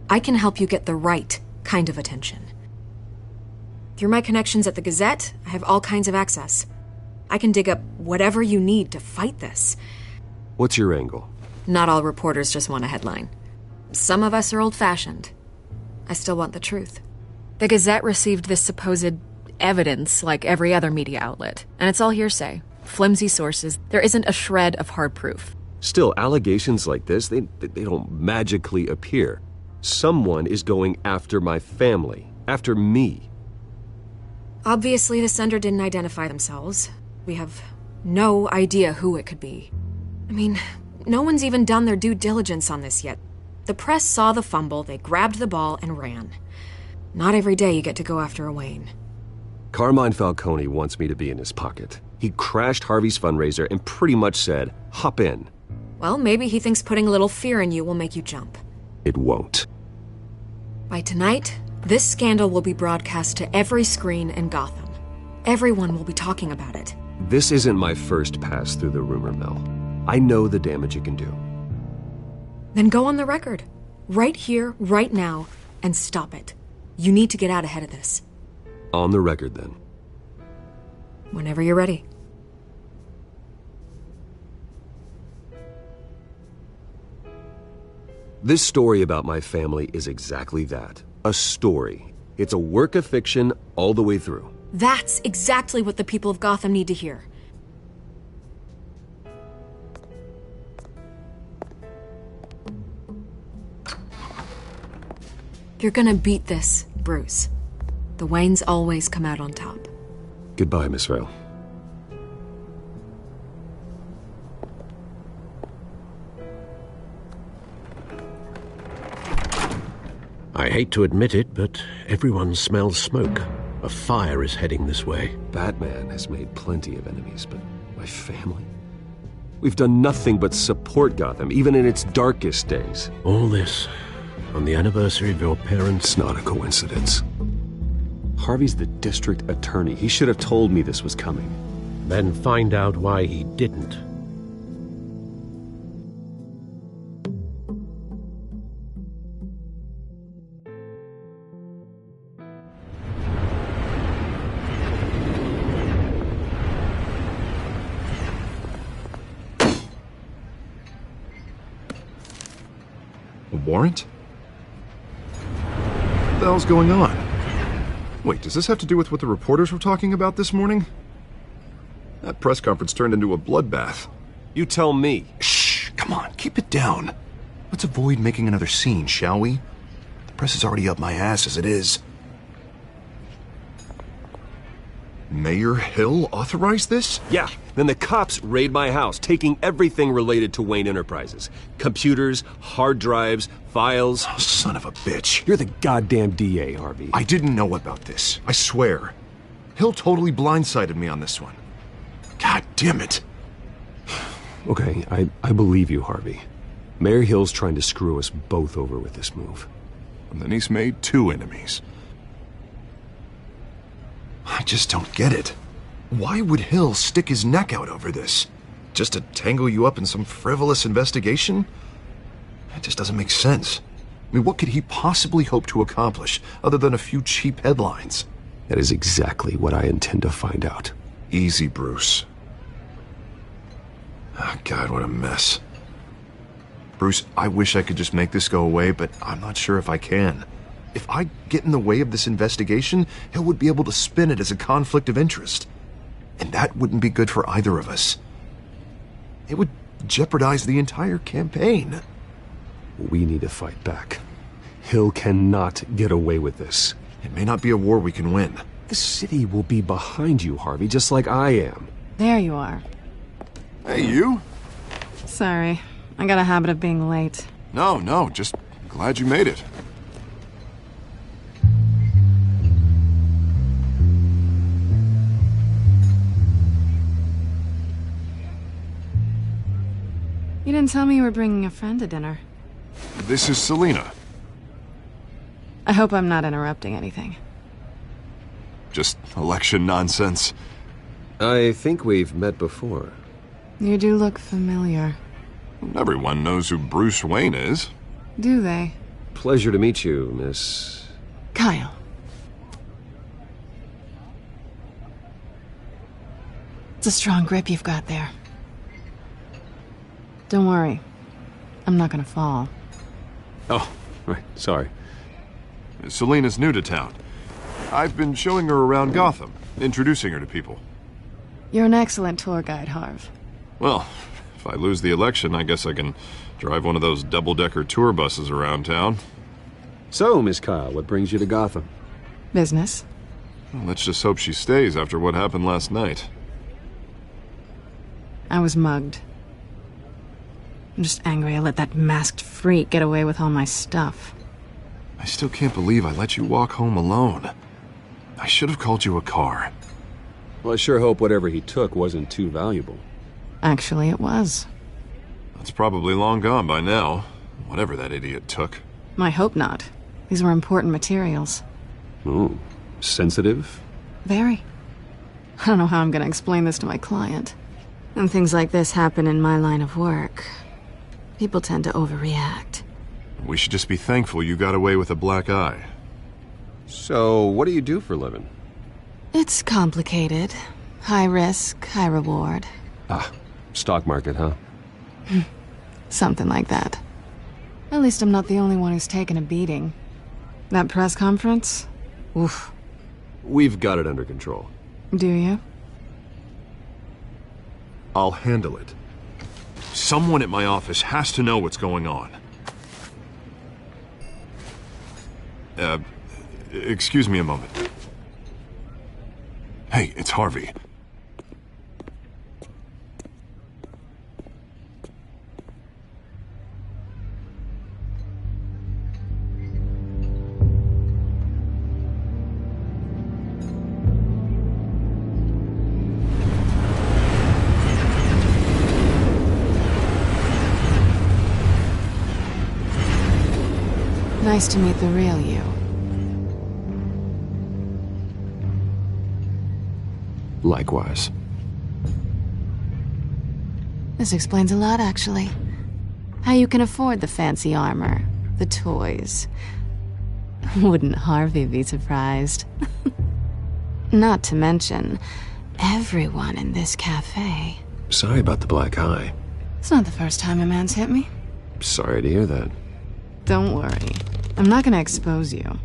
I can help you get the right kind of attention. Through my connections at the Gazette, I have all kinds of access. I can dig up whatever you need to fight this. What's your angle? Not all reporters just want a headline. Some of us are old-fashioned. I still want the truth. The Gazette received this supposed evidence like every other media outlet, and it's all hearsay. Flimsy sources. There isn't a shred of hard proof. Still, allegations like this, they don't magically appear. Someone is going after my family, after me. Obviously, the sender didn't identify themselves. We have no idea who it could be. I mean, no one's even done their due diligence on this yet. The press saw the fumble, they grabbed the ball and ran. Not every day you get to go after a Wayne. Carmine Falcone wants me to be in his pocket. He crashed Harvey's fundraiser and pretty much said, hop in. Well, maybe he thinks putting a little fear in you will make you jump. It won't. By tonight, this scandal will be broadcast to every screen in Gotham. Everyone will be talking about it. This isn't my first pass through the rumor mill. I know the damage it can do. Then go on the record. Right here, right now, and stop it. You need to get out ahead of this. On the record, then. Whenever you're ready. This story about my family is exactly that. A story. It's a work of fiction all the way through. That's exactly what the people of Gotham need to hear. You're gonna beat this, Bruce. The Waynes always come out on top. Goodbye, Miss Vale. I hate to admit it, but everyone smells smoke. A fire is heading this way. Batman has made plenty of enemies, but my family? We've done nothing but support Gotham, even in its darkest days. All this on the anniversary of your parents'... It's not a coincidence. Harvey's the district attorney. He should have told me this was coming. Then find out why he didn't. A warrant? What the hell's going on? Wait, does this have to do with what the reporters were talking about this morning? That press conference turned into a bloodbath. You tell me. Shh, come on, keep it down. Let's avoid making another scene, shall we? The press is already up my ass as it is. Mayor Hill authorized this? Yeah, then the cops raid my house, taking everything related to Wayne Enterprises. Computers, hard drives, files. Oh, son of a bitch. You're the goddamn DA, Harvey. I didn't know about this, I swear. Hill totally blindsided me on this one. God damn it. Okay, I believe you, Harvey. Mayor Hill's trying to screw us both over with this move. And then he's made 2 enemies. I just don't get it. Why would Hill stick his neck out over this? Just to tangle you up in some frivolous investigation? That just doesn't make sense. I mean, what could he possibly hope to accomplish other than a few cheap headlines? That is exactly what I intend to find out. Easy, Bruce. Oh, God, what a mess. Bruce, I wish I could just make this go away, but I'm not sure if I can. If I get in the way of this investigation, Hill would be able to spin it as a conflict of interest. And that wouldn't be good for either of us. It would jeopardize the entire campaign. We need to fight back. Hill cannot get away with this. It may not be a war we can win. The city will be behind you, Harvey, just like I am. There you are. Hey, you? Sorry, I got a habit of being late. No, just glad you made it. You didn't tell me you were bringing a friend to dinner. This is Selina. I hope I'm not interrupting anything. Just election nonsense. I think we've met before. You do look familiar. Everyone knows who Bruce Wayne is. Do they? Pleasure to meet you, Miss... Kyle. It's a strong grip you've got there. Don't worry. I'm not gonna fall. Oh, right, sorry. Selina's new to town. I've been showing her around Gotham, introducing her to people. You're an excellent tour guide, Harv. Well, if I lose the election, I guess I can drive one of those double-decker tour buses around town. So, Miss Kyle, what brings you to Gotham? Business. Well, let's just hope she stays after what happened last night. I was mugged. I'm just angry I let that masked freak get away with all my stuff. I still can't believe I let you walk home alone. I should have called you a car. Well, I sure hope whatever he took wasn't too valuable. Actually, it was. It's probably long gone by now, whatever that idiot took. I hope not. These were important materials. Ooh, sensitive? Very. I don't know how I'm gonna explain this to my client. When things like this happen in my line of work, people tend to overreact. We should just be thankful you got away with a black eye. So, what do you do for a living? It's complicated. High risk, high reward. Ah, stock market, huh? Something like that. At least I'm not the only one who's taken a beating. That press conference? Oof. We've got it under control. Do you? I'll handle it. Someone at my office has to know what's going on. Excuse me a moment. Hey, it's Harvey. Nice to meet the real you. Likewise. This explains a lot, actually. How you can afford the fancy armor, the toys. Wouldn't Harvey be surprised? Not to mention, everyone in this cafe. Sorry about the black eye. It's not the first time a man's hit me. Sorry to hear that. Don't worry. I'm not gonna expose you.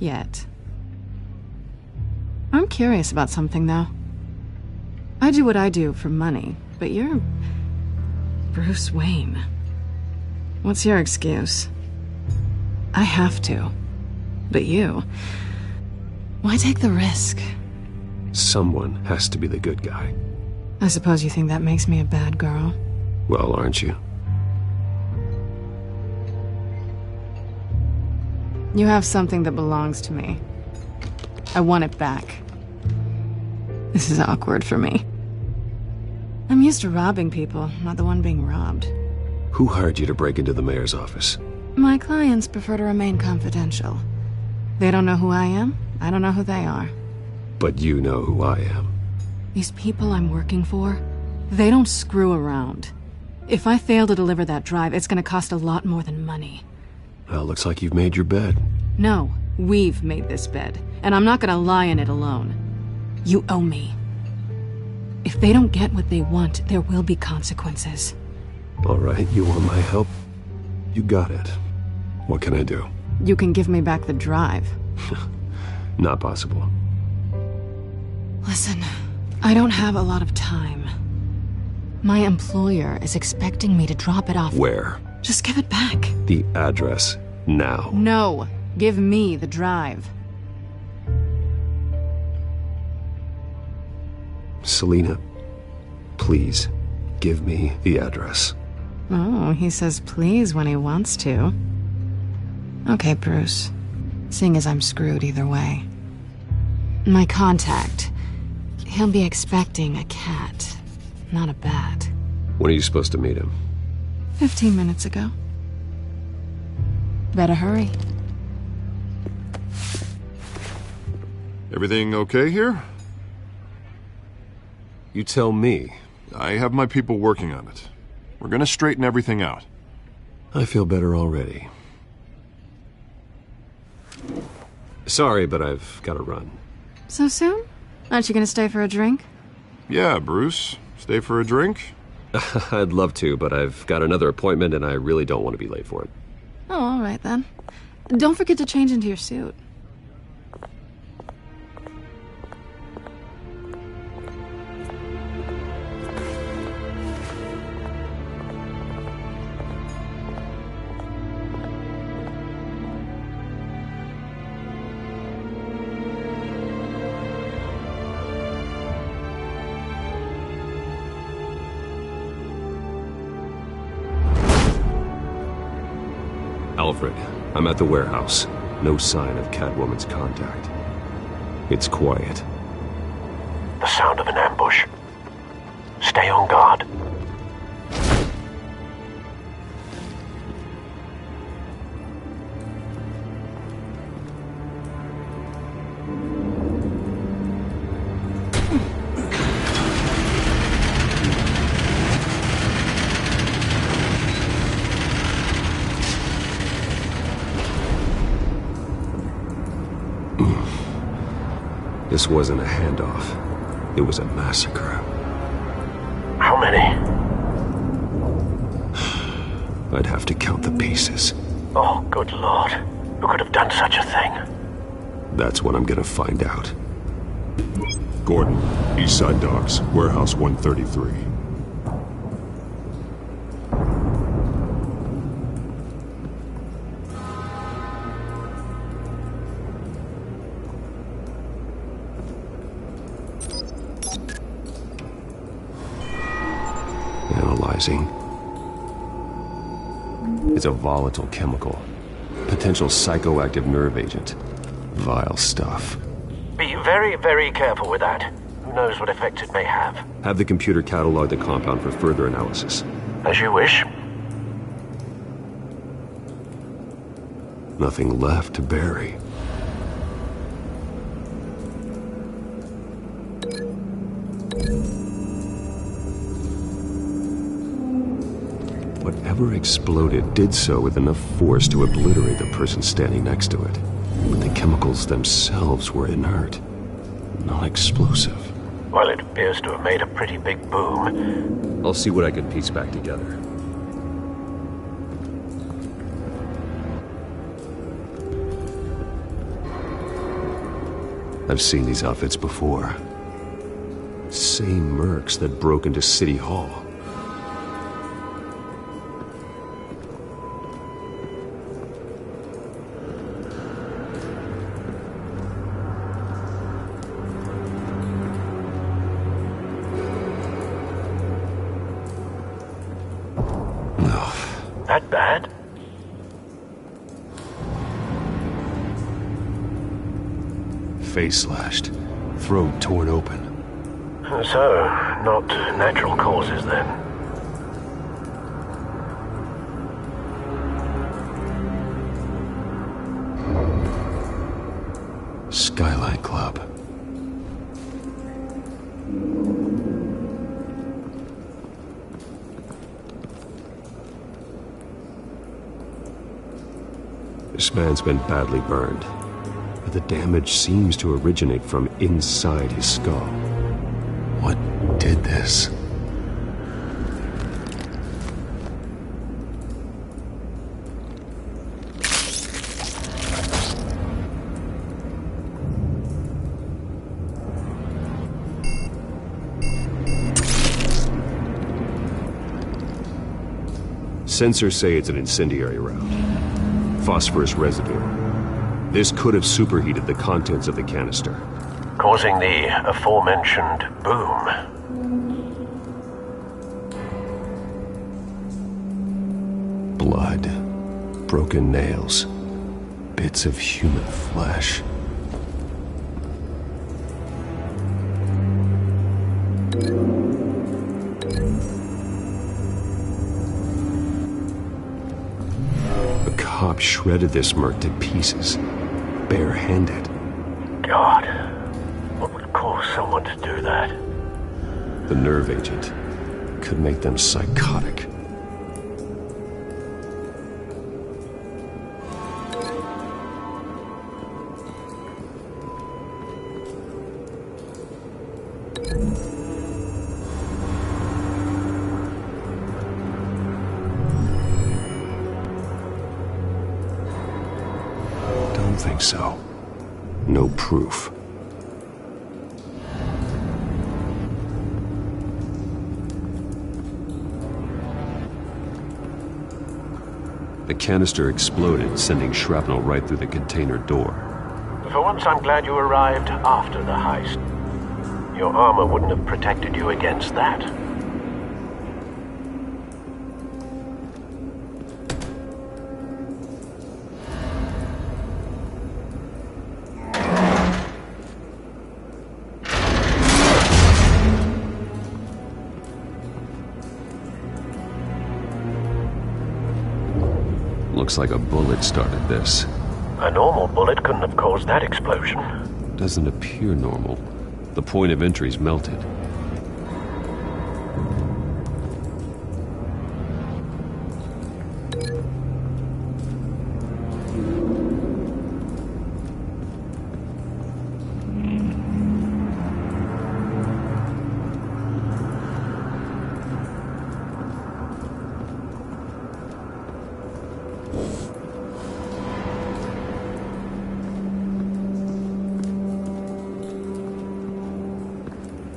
Yet. I'm curious about something, though. I do what I do for money, but you're... Bruce Wayne. What's your excuse? I have to. But you... Why take the risk? Someone has to be the good guy. I suppose you think that makes me a bad girl. Well, aren't you? You have something that belongs to me. I want it back. This is awkward for me. I'm used to robbing people, not the one being robbed. Who hired you to break into the mayor's office? My clients prefer to remain confidential. They don't know who I am, I don't know who they are. But you know who I am. These people I'm working for, they don't screw around. If I fail to deliver that drive, it's gonna cost a lot more than money. Well, looks like you've made your bed. No, we've made this bed, and I'm not gonna lie in it alone. You owe me. If they don't get what they want, there will be consequences. All right, you want my help? You got it. What can I do? You can give me back the drive. Not possible. Listen, I don't have a lot of time. My employer is expecting me to drop it off. Where? Just give it back. The address, now. No, give me the drive. Selina, please, give me the address. Oh, he says please when he wants to. Okay, Bruce. Seeing as I'm screwed either way. My contact. He'll be expecting a cat, not a bat. When are you supposed to meet him? 15 minutes ago. Better hurry. Everything okay here? You tell me. I have my people working on it. We're gonna straighten everything out. I feel better already. Sorry, but I've got to run. So soon? Aren't you gonna stay for a drink? Yeah, Bruce. Stay for a drink? I'd love to, but I've got another appointment and I really don't want to be late for it. Oh, all right then. Don't forget to change into your suit. Alfred, I'm at the warehouse. No sign of Catwoman's contact. It's quiet. The sound of an ambush. Stay on guard. This wasn't a handoff. It was a massacre. How many? I'd have to count the pieces. Oh, good Lord. Who could have done such a thing? That's what I'm gonna find out. Gordon, Eastside Docks, Warehouse 133. Analyzing. It's a volatile chemical. Potential psychoactive nerve agent. Vile stuff. Be very, very careful with that. Who knows what effects it may have. Have the computer catalog the compound for further analysis. As you wish. Nothing left to bury. Whatever exploded did so with enough force to obliterate the person standing next to it. But the chemicals themselves were inert, not explosive. Well, it appears to have made a pretty big boom. I'll see what I can piece back together. I've seen these outfits before. Same mercs that broke into City Hall. That bad? Face slashed, throat torn open. So, not natural causes then. Skyline Club. This man's been badly burned, but the damage seems to originate from inside his skull. What did this? Sensors say it's an incendiary round. Phosphorus residue. This could have superheated the contents of the canister, causing the aforementioned boom. Blood, broken nails, bits of human flesh. Cop shredded this merc to pieces, bare-handed. God, what would cause someone to do that? The nerve agent could make them psychotic. Think so. No proof. The canister exploded, sending shrapnel right through the container door. For once, I'm glad you arrived after the heist. Your armor wouldn't have protected you against that. Looks like a bullet started this. A normal bullet couldn't have caused that explosion. Doesn't appear normal. The point of entry's melted.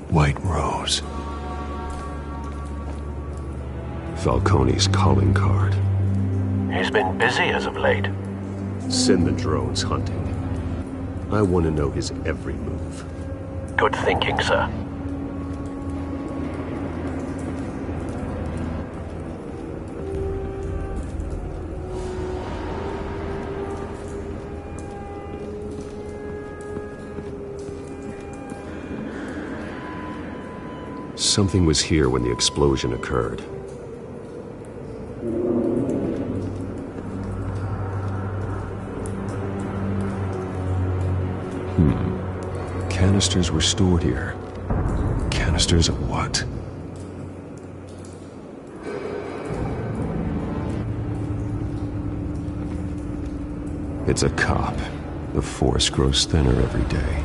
White Rose. Falcone's calling card. He's been busy as of late. Send the drones hunting. I want to know his every move. Good thinking, sir. Something was here when the explosion occurred. Canisters were stored here. Canisters of what? It's a cop. The force grows thinner every day.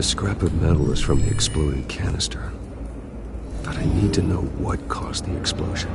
The scrap of metal is from the exploded canister. But I need to know what caused the explosion.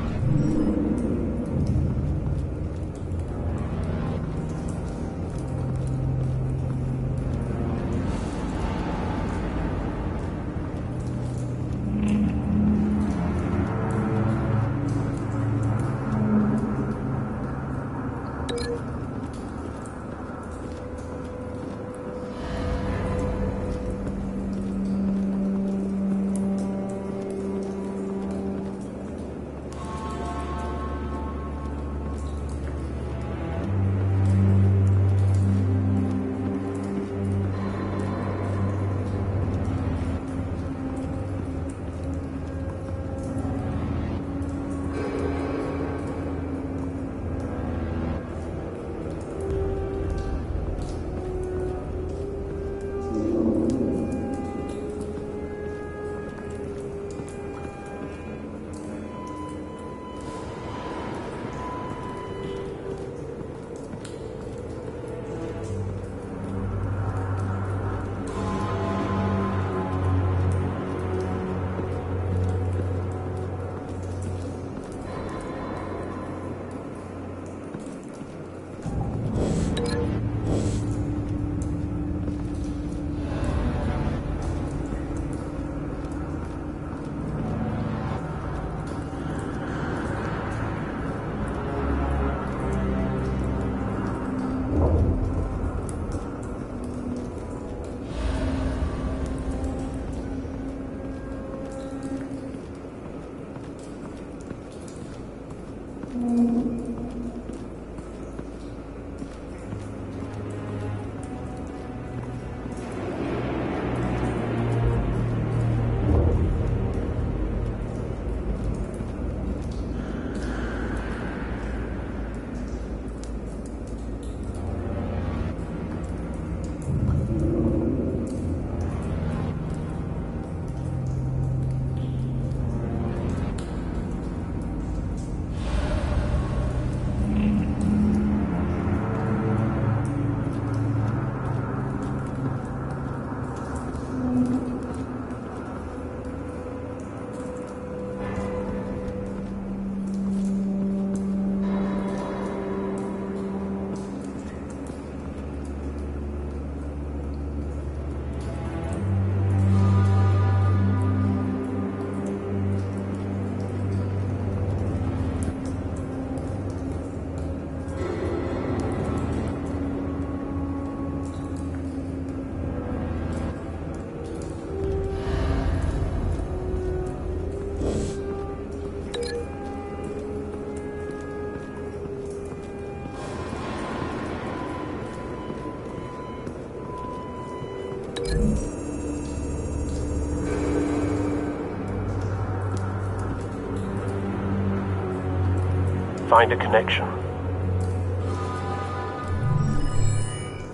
Find a connection.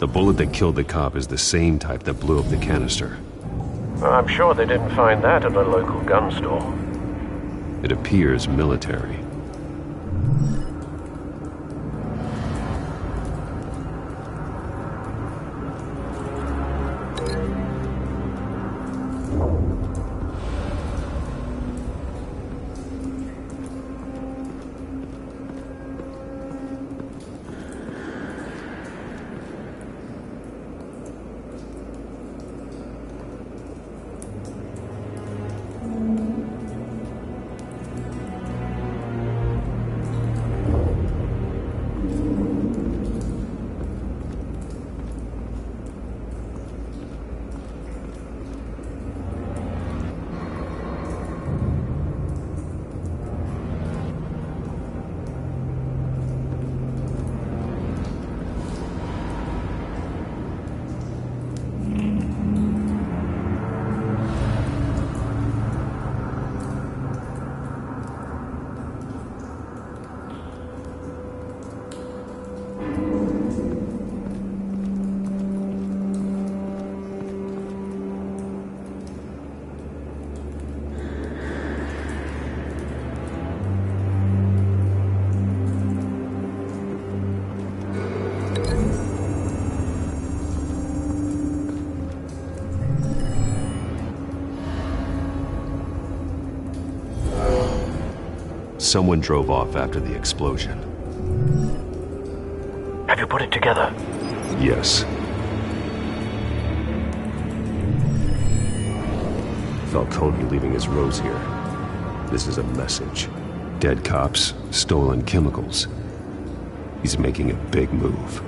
The bullet that killed the cop is the same type that blew up the canister. I'm sure they didn't find that at a local gun store. It appears military. Someone drove off after the explosion. Have you put it together? Yes. Falcone leaving his rose here. This is a message. Dead cops, stolen chemicals. He's making a big move.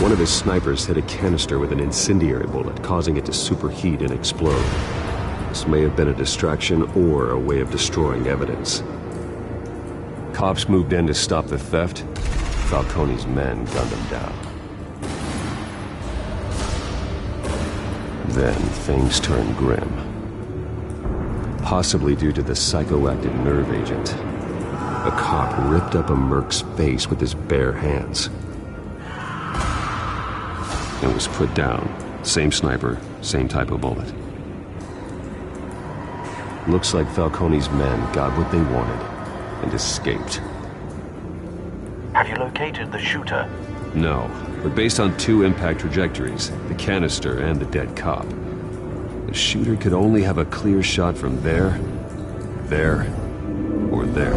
One of his snipers hit a canister with an incendiary bullet, causing it to superheat and explode. This may have been a distraction or a way of destroying evidence. Cops moved in to stop the theft. Falcone's men gunned him down. Then things turned grim. Possibly due to the psychoactive nerve agent. A cop ripped up a merc's face with his bare hands. And was put down. Same sniper, same type of bullet. Looks like Falcone's men got what they wanted and escaped. Have you located the shooter? No, but based on two impact trajectories, the canister and the dead cop, the shooter could only have a clear shot from there, or there,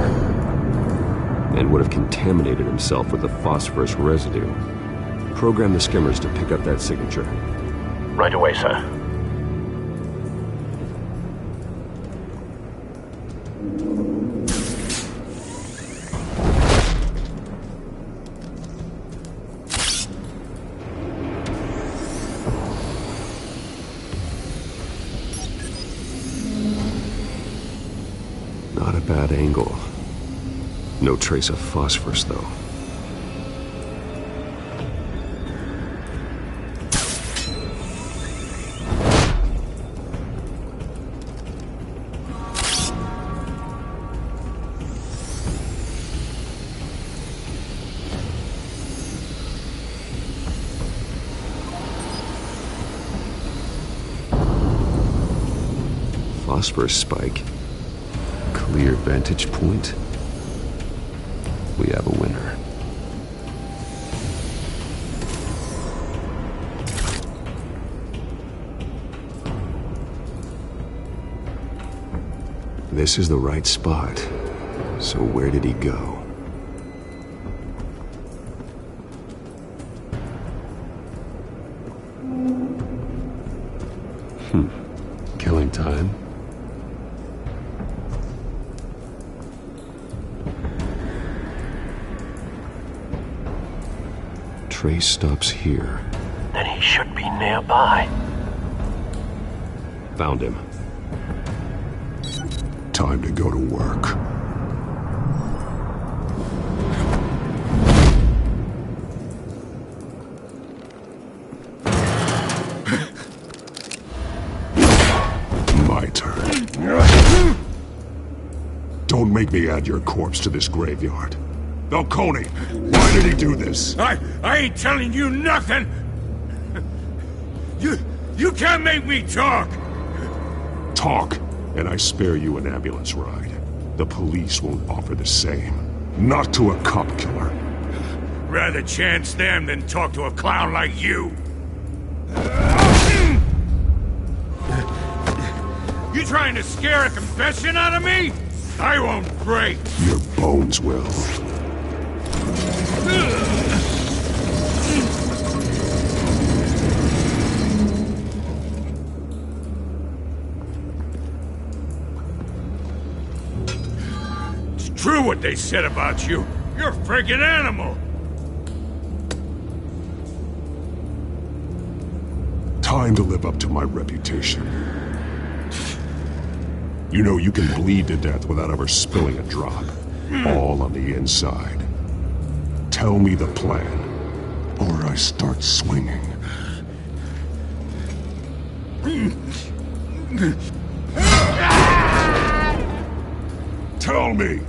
and would have contaminated himself with the phosphorus residue. Program the skimmers to pick up that signature. Right away, sir. Not a bad angle. No trace of phosphorus, though. Phosphorus spike. Clear vantage point. We have a winner. This is the right spot. So where did he go? Killing time. Trace stops here. Then he should be nearby. Found him. Time to go to work. make me add your corpse to this graveyard. Falcone, why did he do this? I ain't telling you nothing! You can't make me talk! Talk, and I spare you an ambulance ride. The police won't offer the same. Not to a cop killer. Rather chance them than talk to a clown like you. You trying to scare a confession out of me? I won't break. Your bones will. It's true what they said about you. You're a freaking animal. Time to live up to my reputation. You know you can bleed to death without ever spilling a drop. All on the inside. Tell me the plan, or I start swinging. Tell me!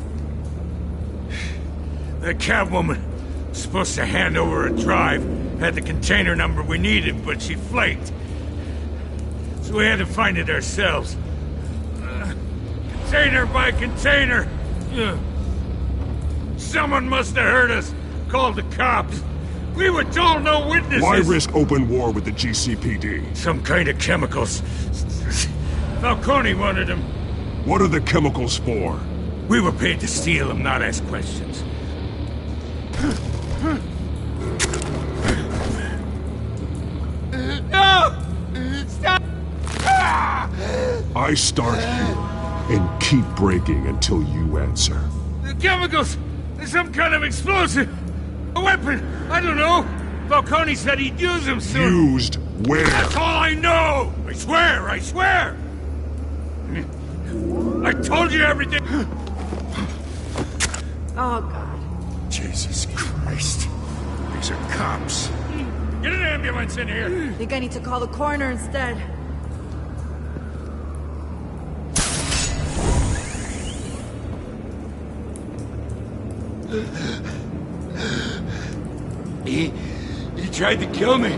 The Catwoman was supposed to hand over a drive. Had the container number we needed, but she flaked. So we had to find it ourselves. Container by container. Someone must have heard us. Called the cops. We were told no witnesses. Why risk open war with the GCPD? Some kind of chemicals. Falcone wanted them. What are the chemicals for? We were paid to steal them, not ask questions. No! Stop! I start here, and keep breaking until you answer. The chemicals! Some kind of explosive! A weapon! I don't know! Falcone said he'd use them soon. Used where? That's all I know! I swear! I swear! I told you everything! Oh, God. Jesus Christ. These are cops. Get an ambulance in here! Think I need to call the coroner instead. He tried to kill me.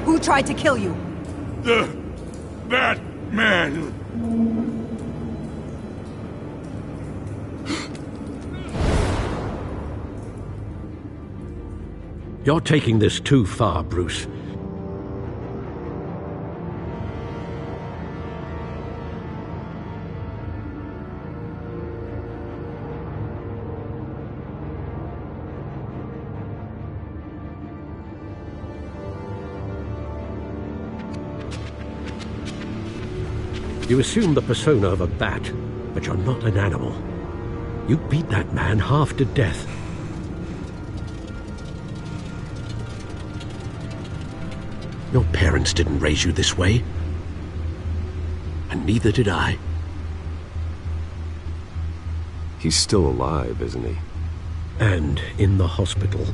Who tried to kill you? The Batman. You're taking this too far, Bruce. You assume the persona of a bat, but you're not an animal. You beat that man half to death. Your parents didn't raise you this way. And neither did I. He's still alive, isn't he? And in the hospital.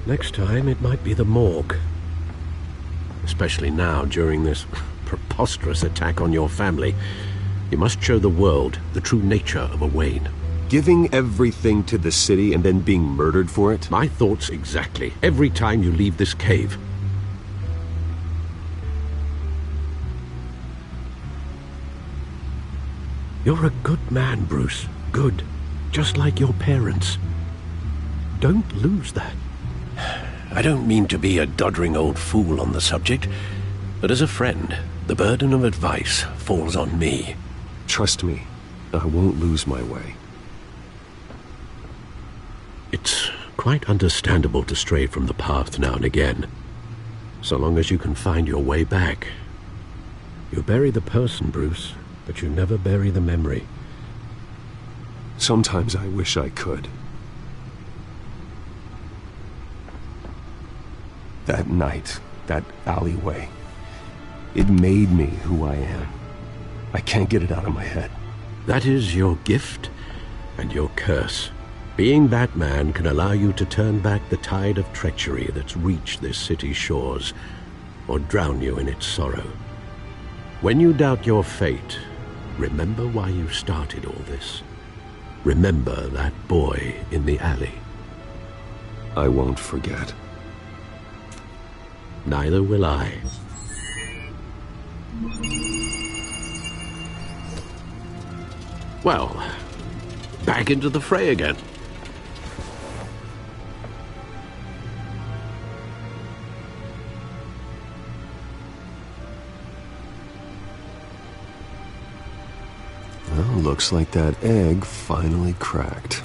Next time, it might be the morgue. Especially now, during this preposterous attack on your family. You must show the world the true nature of a Wayne. Giving everything to the city and then being murdered for it? My thoughts exactly. Every time you leave this cave. You're a good man, Bruce. Good. Just like your parents. Don't lose that. I don't mean to be a doddering old fool on the subject, but as a friend, the burden of advice falls on me. Trust me, I won't lose my way. It's quite understandable to stray from the path now and again, so long as you can find your way back. You bury the person, Bruce, but you never bury the memory. Sometimes I wish I could. That night, that alleyway, it made me who I am. I can't get it out of my head. That is your gift and your curse. Being Batman can allow you to turn back the tide of treachery that's reached this city's shores, or drown you in its sorrow. When you doubt your fate, Remember why you started all this. Remember that boy in the alley. I won't forget. Neither will I. Well, back into the fray again. Well, looks like that egg finally cracked.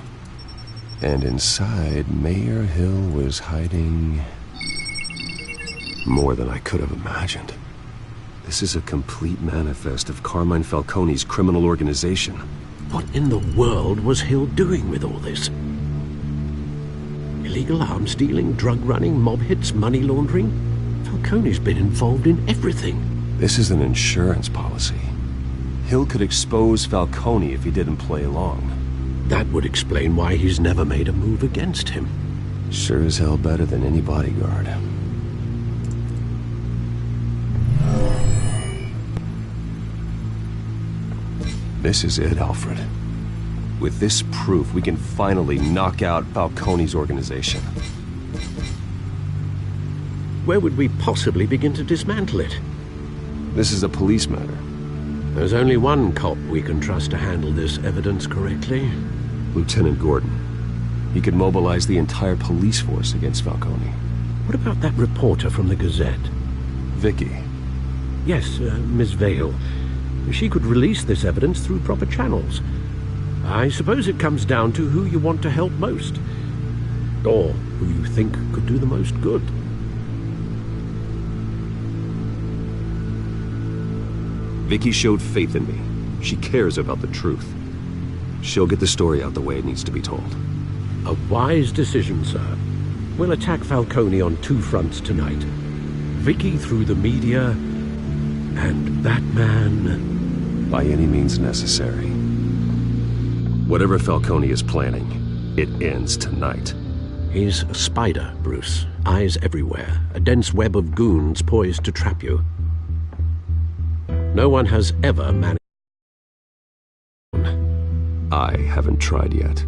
And inside, Mayor Hill was hiding more than I could have imagined. This is a complete manifest of Carmine Falcone's criminal organization. What in the world was Hill doing with all this? Illegal arms dealing, drug running, mob hits, money laundering? Falcone's been involved in everything. This is an insurance policy. Hill could expose Falcone if he didn't play along. That would explain why he's never made a move against him. Sure as hell better than any bodyguard. This is it, Alfred. With this proof, we can finally knock out Falcone's organization. Where would we possibly begin to dismantle it? This is a police matter. There's only one cop we can trust to handle this evidence correctly. Lieutenant Gordon. He could mobilize the entire police force against Falcone. What about that reporter from the Gazette? Vicky. Yes, Miss Vale. She could release this evidence through proper channels. I suppose it comes down to who you want to help most. Or who you think could do the most good. Vicky showed faith in me. She cares about the truth. She'll get the story out the way it needs to be told. A wise decision, sir. We'll attack Falcone on two fronts tonight. Vicky through the media, and Batman... by any means necessary. Whatever Falcone is planning, it ends tonight. He's a spider, Bruce. Eyes everywhere. A dense web of goons poised to trap you. No one has ever managed... I haven't tried yet.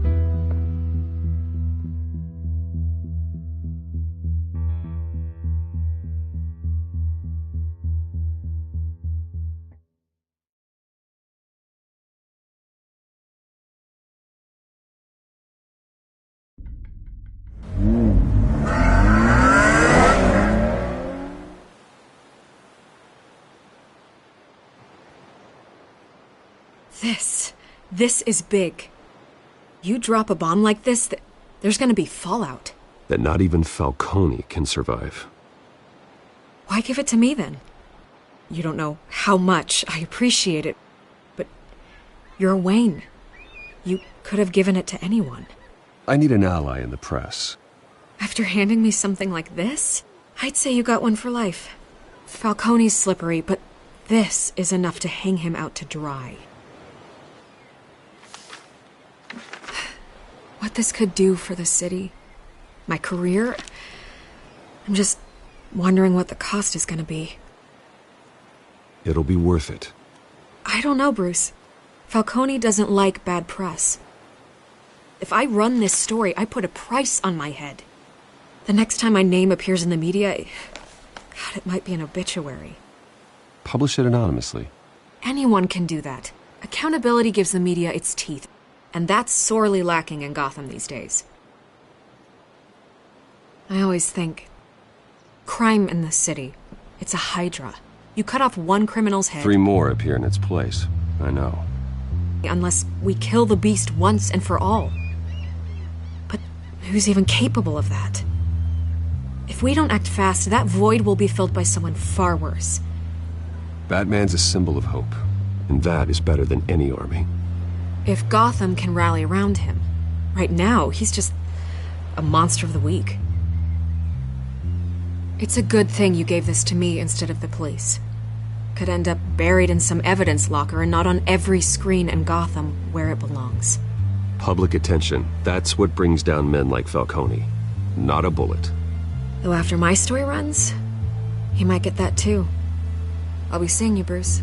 This is big. You drop a bomb like this, there's gonna be fallout. That not even Falcone can survive. Why give it to me then? You don't know how much I appreciate it, but you're Wayne. You could have given it to anyone. I need an ally in the press. After handing me something like this, I'd say you got one for life. Falcone's slippery, but this is enough to hang him out to dry. What this could do for the city, my career, I'm just wondering what the cost is gonna be. It'll be worth it. I don't know, Bruce. Falcone doesn't like bad press. If I run this story, I put a price on my head. The next time my name appears in the media, God, it might be an obituary. Publish it anonymously. Anyone can do that. Accountability gives the media its teeth. And that's sorely lacking in Gotham these days. I always think, crime in the city, it's a hydra. You cut off one criminal's head... 3 more appear in its place. I know. Unless we kill the beast once and for all. But who's even capable of that? If we don't act fast, that void will be filled by someone far worse. Batman's a symbol of hope, and that is better than any army. If Gotham can rally around him, right now, he's just a monster of the week. It's a good thing you gave this to me instead of the police. Could end up buried in some evidence locker and not on every screen in Gotham where it belongs. Public attention, that's what brings down men like Falcone. Not a bullet. Though after my story runs, he might get that too. I'll be seeing you, Bruce.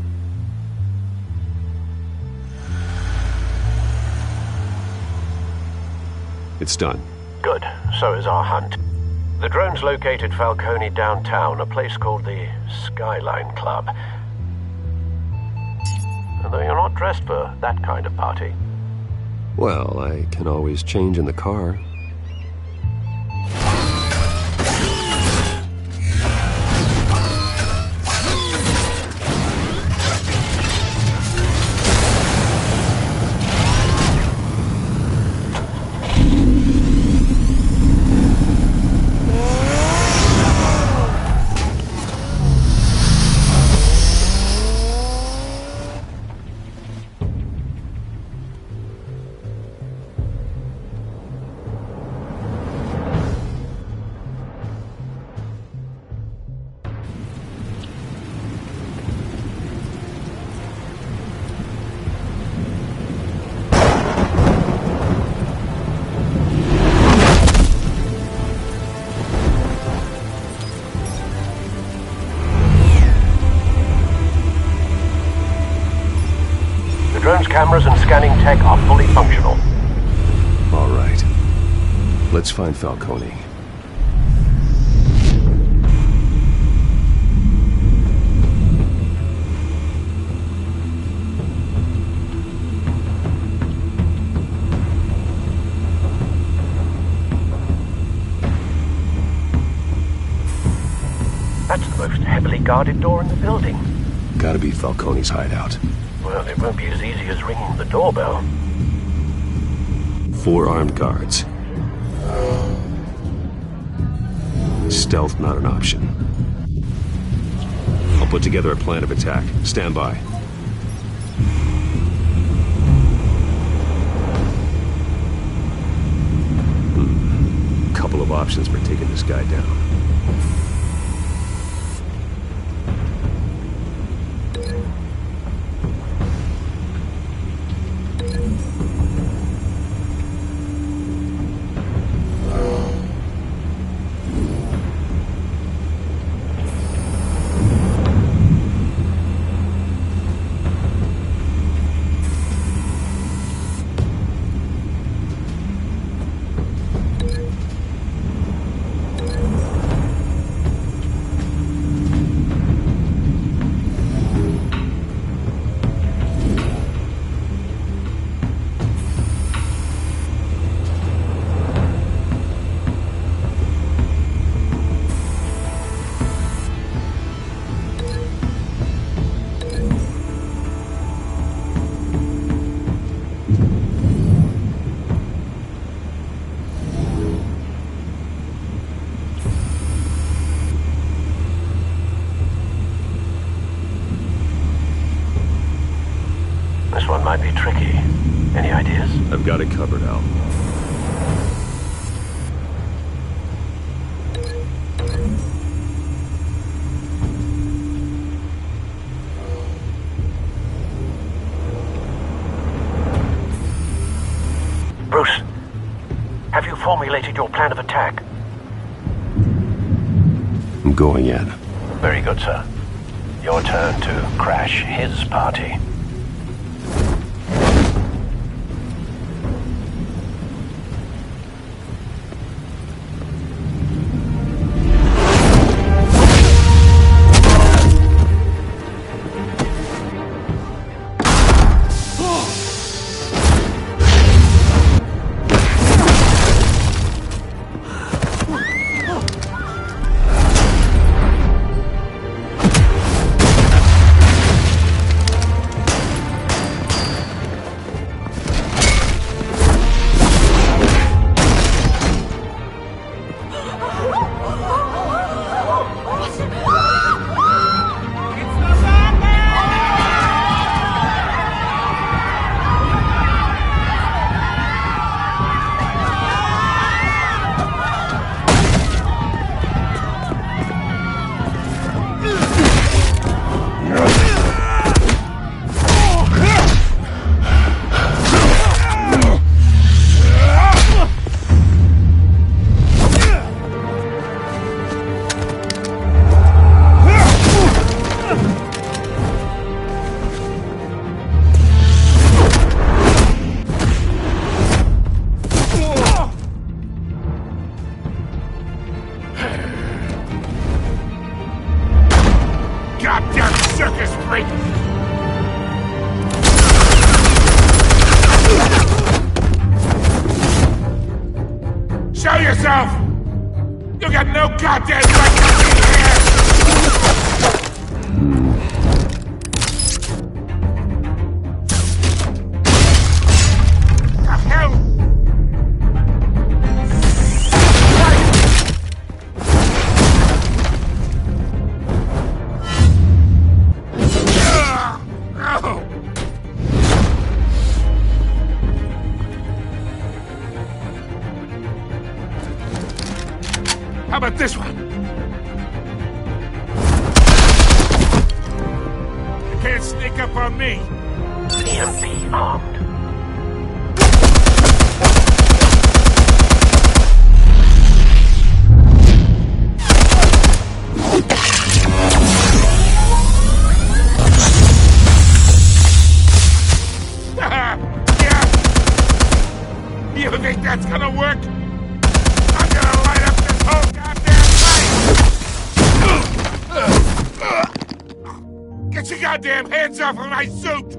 It's done. Good. So is our hunt. The drone's located Falcone downtown, a place called the Skyline Club. Although you're not dressed for that kind of party. Well, I can always change in the car. Drone's cameras and scanning tech are fully functional. All right. Let's find Falcone. That's the most heavily guarded door in the building. Gotta be Falcone's hideout. Well, it won't be as easy as ringing the doorbell. 4 armed guards. Stealth not an option. I'll put together a plan of attack. Stand by. Couple of options for taking this guy down. This one might be tricky. Any ideas? I've got it covered, Al. Bruce, have you formulated your plan of attack? I'm going in. Very good, sir. Your turn to crash his party. yourself! You got no goddamn right to be here! The hell? How about this one? You can't sneak up on me. EMP armed. Yeah. You think that's gonna work? I'm gonna light up this whole goddamn place! Get your goddamn hands off of my suit!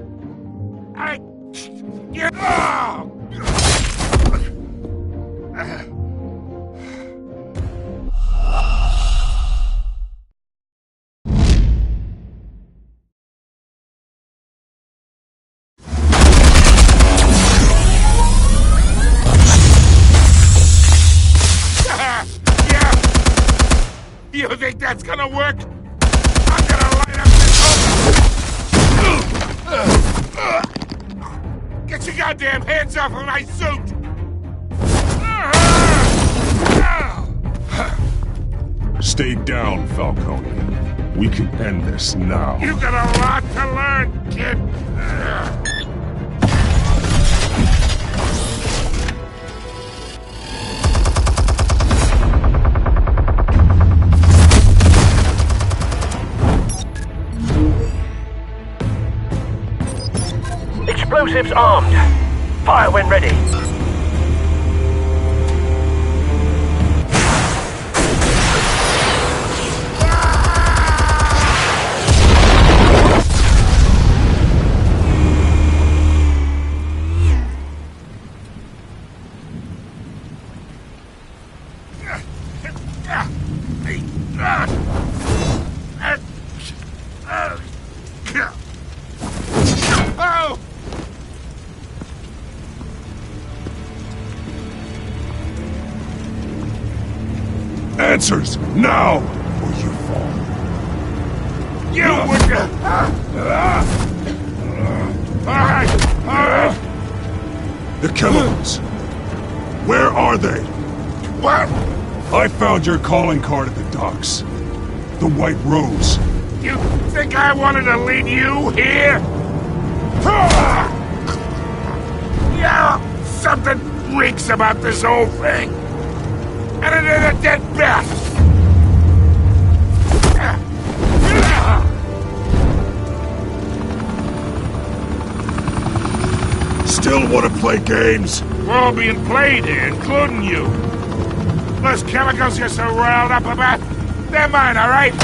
You think that's gonna work? I'm gonna light up this whole... Get your goddamn hands off of my suit! Stay down, Falcone. We can end this now. You got a lot to learn, kid. Explosives armed. Fire when ready. Oh! Answers, now! Or you fall. You would... Alright! The chemicals. Where are they? What? I found your calling card at the docks. The White Rose. You think I wanted to lead you here? Yeah, something reeks about this whole thing. And it is a dead bat. Still want to play games? We're all being played here, including you. Those chemicals you're so riled up about, they're mine, all right?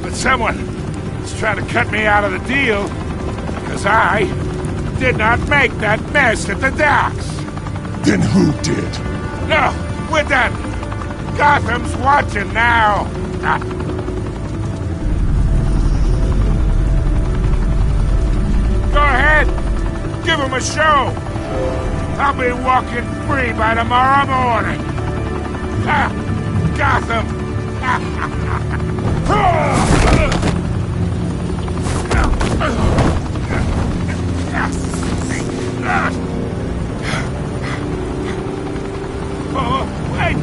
But someone is trying to cut me out of the deal because I did not make that mess at the docks. Then who did? No, we're done. Gotham's watching now. Go ahead. Give him a show. I'll be walking free by tomorrow morning. Gotham. Oh, wait!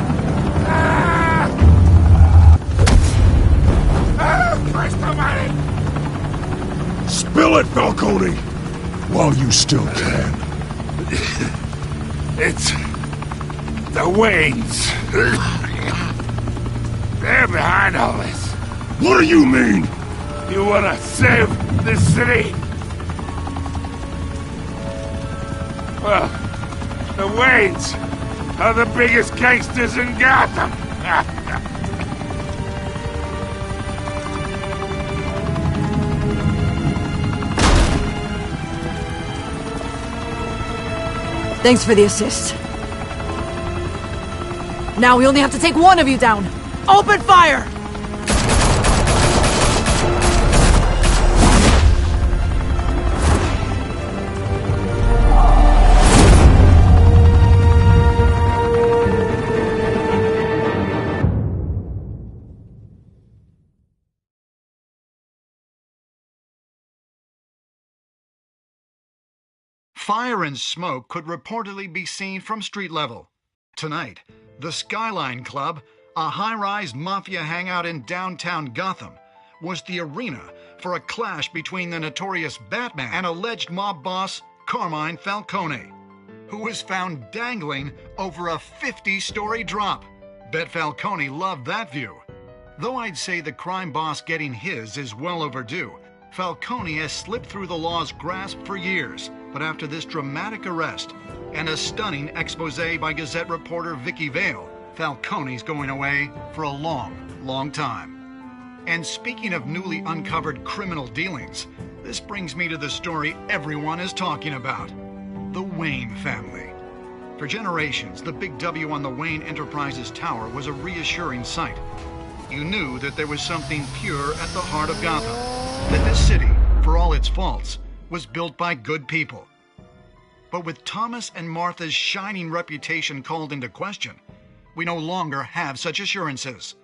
Christ almighty! Spill it, Falcone! While you still can. It's... the Waynes. They're behind all this. What do you mean? You wanna save this city? Well, the Waynes are the biggest gangsters in Gotham. Thanks for the assist. Now we only have to take one of you down. Open fire! Fire and smoke could reportedly be seen from street level. Tonight, the Skyline Club, a high-rise mafia hangout in downtown Gotham, was the arena for a clash between the notorious Batman and alleged mob boss Carmine Falcone, who was found dangling over a 50-story drop. Bet Falcone loved that view. Though I'd say the crime boss getting his is well overdue, Falcone has slipped through the law's grasp for years. But after this dramatic arrest and a stunning expose by Gazette reporter Vicky Vale, Falcone's going away for a long, long time. And speaking of newly uncovered criminal dealings, this brings me to the story everyone is talking about: the Wayne family. For generations, the big W on the Wayne Enterprises Tower was a reassuring sight. You knew that there was something pure at the heart of Gotham, that this city, for all its faults, was built by good people. But with Thomas and Martha's shining reputation called into question, we no longer have such assurances.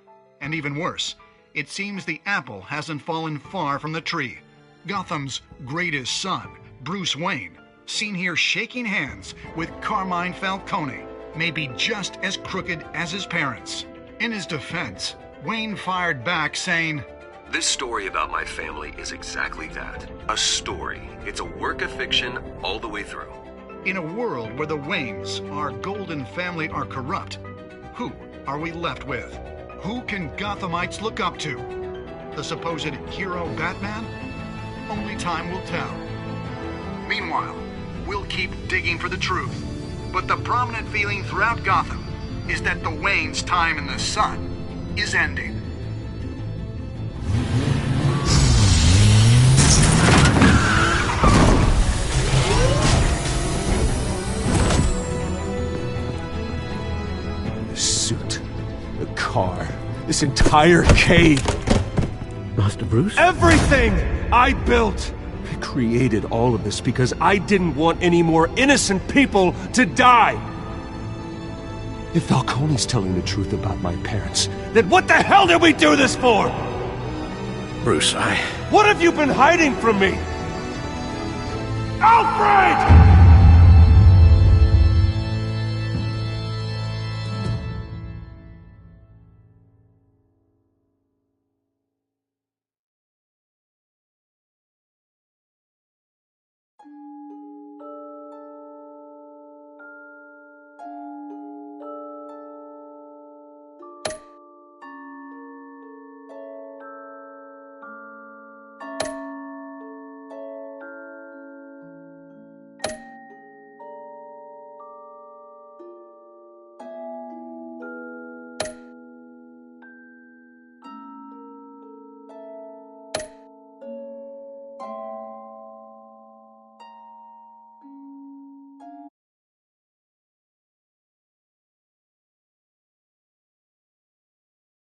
And even worse, it seems the apple hasn't fallen far from the tree. Gotham's greatest son, Bruce Wayne, seen here shaking hands with Carmine Falcone, may be just as crooked as his parents. In his defense, Wayne fired back saying, "This story about my family is exactly that. A story. It's a work of fiction all the way through." In a world where the Waynes, our golden family, are corrupt, who are we left with? Who can Gothamites look up to? The supposed hero Batman? Only time will tell. Meanwhile, we'll keep digging for the truth. But the prominent feeling throughout Gotham is that the Waynes' time in the sun is ending. The car, this entire cave. Master Bruce? Everything I built! I created all of this because I didn't want any more innocent people to die! If Falcone's telling the truth about my parents, then what the hell did we do this for? Bruce, What have you been hiding from me? Alfred!